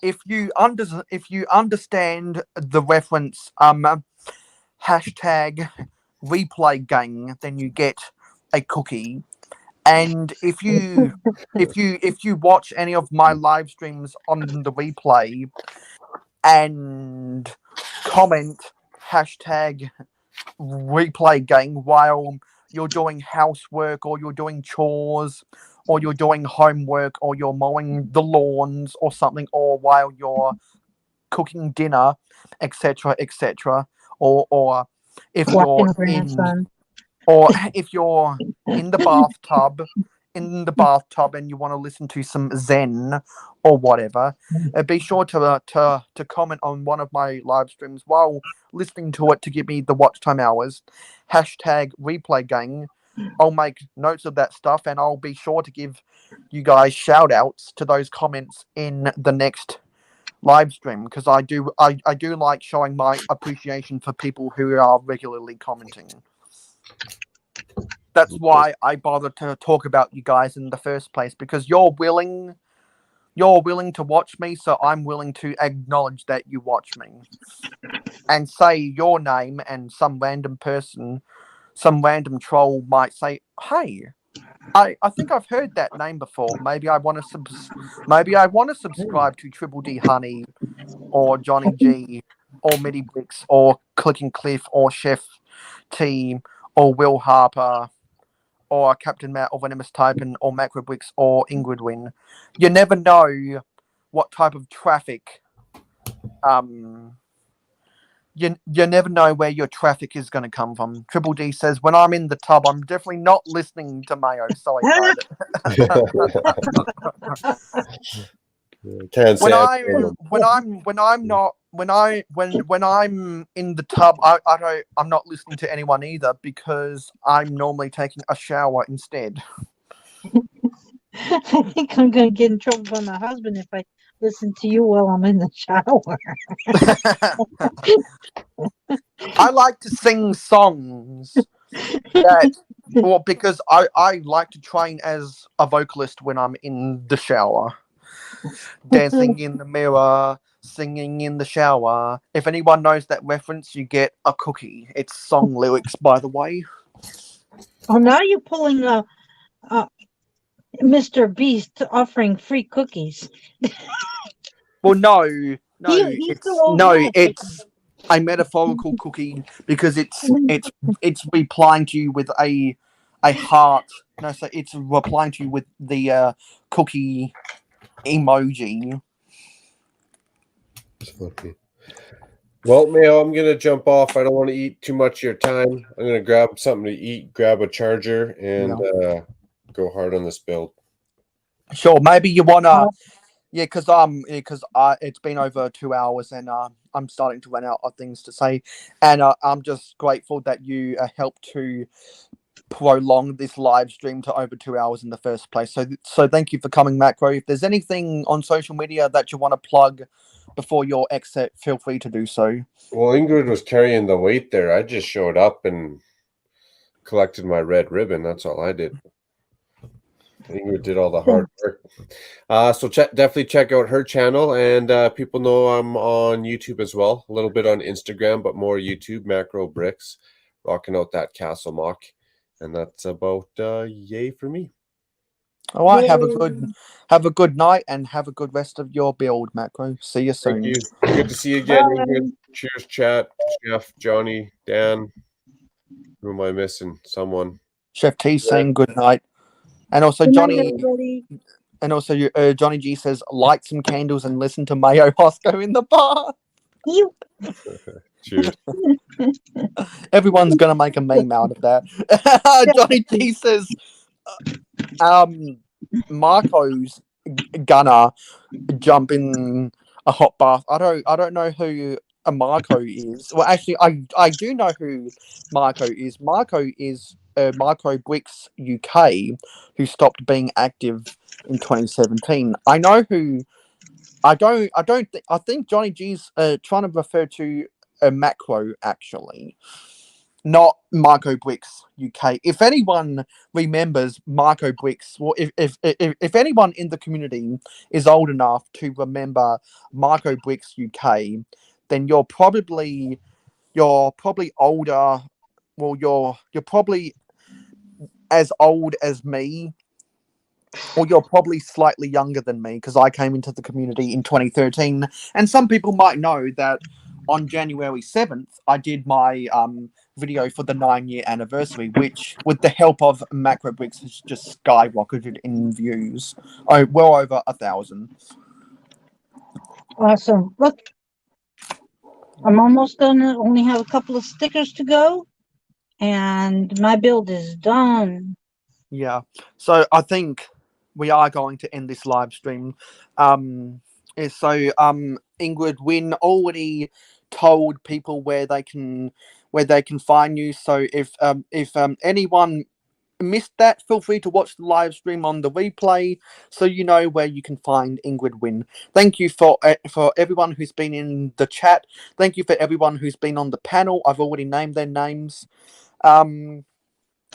if you understand the reference, hashtag replay gang, then you get a cookie. And if you watch any of my live streams on the replay and comment hashtag replay gang while you're doing housework or you're doing chores or you're doing homework or you're mowing the lawns or something, or while you're cooking dinner, etc., or if you're in the bathtub and you want to listen to some Zen or whatever, be sure to comment on one of my live streams while listening to it to give me the watch time hours. Hashtag replay gang. I'll make notes of that stuff and I'll be sure to give you guys shout outs to those comments in the next live stream, because I do like showing my appreciation for people who are regularly commenting. That's why I bother to talk about you guys in the first place, because you're willing You're willing to watch me, so I'm willing to acknowledge that you watch me. And say your name, and some random person, some random troll might say, "Hey, I think I've heard that name before. Maybe I want to subscribe to Triple D Honey, or Johnny G, or Midi Bricks, or Clicking Cliff, or Chef T, or Will Harper, or Captain Matt, or Venomous Typin, or Macro Bricks, or Ingrid Win. You never know what type of traffic. You never know where your traffic is going to come from. Triple D says, when I'm in the tub, I'm definitely not listening to Mayo. Sorry, bud. Can't say when I'm in the tub, I'm not listening to anyone either, because I'm normally taking a shower instead. I think I'm going to get in trouble by my husband if I listen to you while I'm in the shower. I like to sing songs because I like to train as a vocalist when I'm in the shower. Dancing in the mirror, singing in the shower. If anyone knows that reference, you get a cookie. It's song lyrics, by the way. Oh, now you're pulling a Mr. Beast offering free cookies. Well, no, it's a metaphorical cookie, because it's replying to you with a heart. No, so it's replying to you with the cookie emoji. Well, Mayo, I'm gonna jump off. I don't want to eat too much of your time. I'm gonna grab something to eat, grab a charger, and go hard on this build. Sure, maybe you wanna. Yeah, because it's been over 2 hours, and I'm starting to run out of things to say, and I'm just grateful that you helped to prolong this live stream to over 2 hours in the first place. So thank you for coming, Macro. If there's anything on social media that you want to plug before your exit, feel free to do so. Well, Ingrid was carrying the weight there. I just showed up and collected my red ribbon. That's all I did. Ingrid did all the hard work. So definitely check out her channel, and people know I'm on YouTube as well. A little bit on Instagram, but more YouTube. Macro Bricks, rocking out that Castle Mock, and that's about yay for me. All right, have a good night, and have a good rest of your build, Macro. See you soon. Thank you. Good to see you again, Ingrid. Cheers, chat. Jeff, Johnny, Dan. Who am I missing? Someone. Chef T saying good night. And also Good Johnny, night, everybody. and also Johnny G says, light some candles and listen to Mayo Hosko in the bar. You. Cheers. Everyone's gonna make a meme out of that. Johnny G says, Marco's gonna jump in a hot bath. I don't know who a Marco is. Well, actually, I do know who Marco is. Marco is Marco Bricks UK, who stopped being active in 2017. I know who. I think Johnny G's trying to refer to a Macro, actually, not Marco Bricks UK. If anyone remembers Marco Bricks, well, if anyone in the community is old enough to remember Marco Bricks UK, then you're probably older. Well, you're probably as old as me, or you're probably slightly younger than me, because I came into the community in 2013. And some people might know that on January 7th, I did my video for the 9-year anniversary, which, with the help of Macro Bricks, has just skyrocketed in views. Oh, well over 1,000. Awesome. Look, I'm almost done. I only have a couple of stickers to go, and my build is done. Yeah. So I think we are going to end this live stream. Ingrid Wynn already told people where they can find you. So if anyone missed that, feel free to watch the live stream on the replay, so you know where you can find Ingrid Wynn. Thank you for everyone who's been in the chat. Thank you for everyone who's been on the panel. I've already named their names.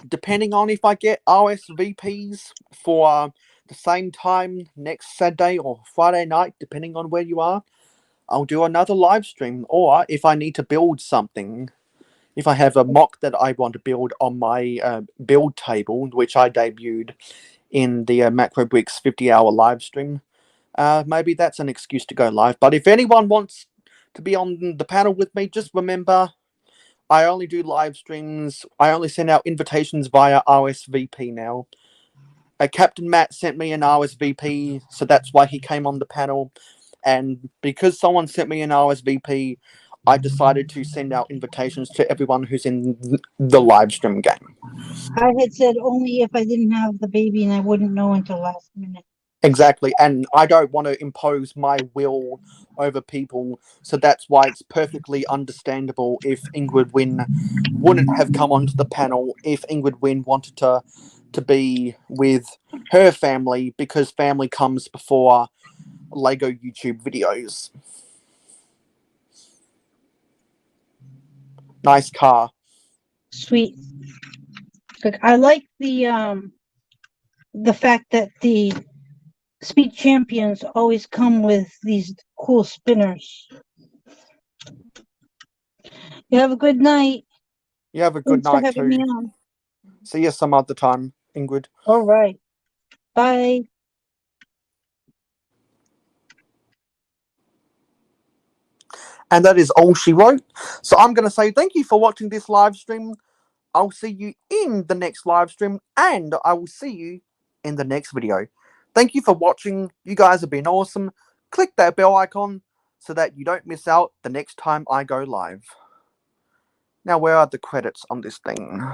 Depending on if I get RSVPs for the same time next Saturday or Friday night, depending on where you are, I'll do another live stream. Or if I need to build something, if I have a mock that I want to build on my build table, which I debuted in the Macro Bricks 50-hour live stream, maybe that's an excuse to go live. But if anyone wants to be on the panel with me, just remember, I only do live streams. I only send out invitations via RSVP now. Captain Matt sent me an RSVP, so that's why he came on the panel. And because someone sent me an RSVP, I decided to send out invitations to everyone who's in the live stream game. I had said only if I didn't have the baby and I wouldn't know until last minute. Exactly, and I don't want to impose my will over people, so that's why it's perfectly understandable if Ingrid Wynn wouldn't have come onto the panel if Ingrid Wynn wanted to be with her family, because family comes before Lego YouTube videos. Nice car. Sweet. Like, I like the fact that the Speed Champions always come with these cool spinners. You have a good night. You have a good Thanks for night having me too. on. See you some other time, Ingrid. All right. Bye. And that is all she wrote. So I'm going to say thank you for watching this live stream. I'll see you in the next live stream, and I will see you in the next video. Thank you for watching. You guys have been awesome. Click that bell icon so that you don't miss out the next time I go live. Now, where are the credits on this thing?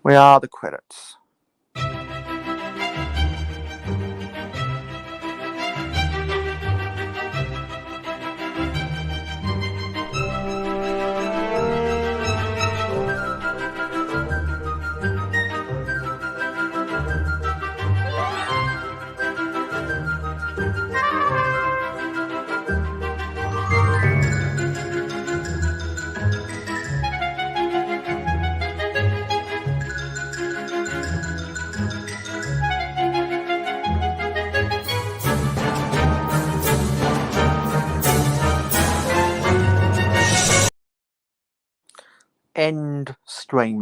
Where are the credits? End stream.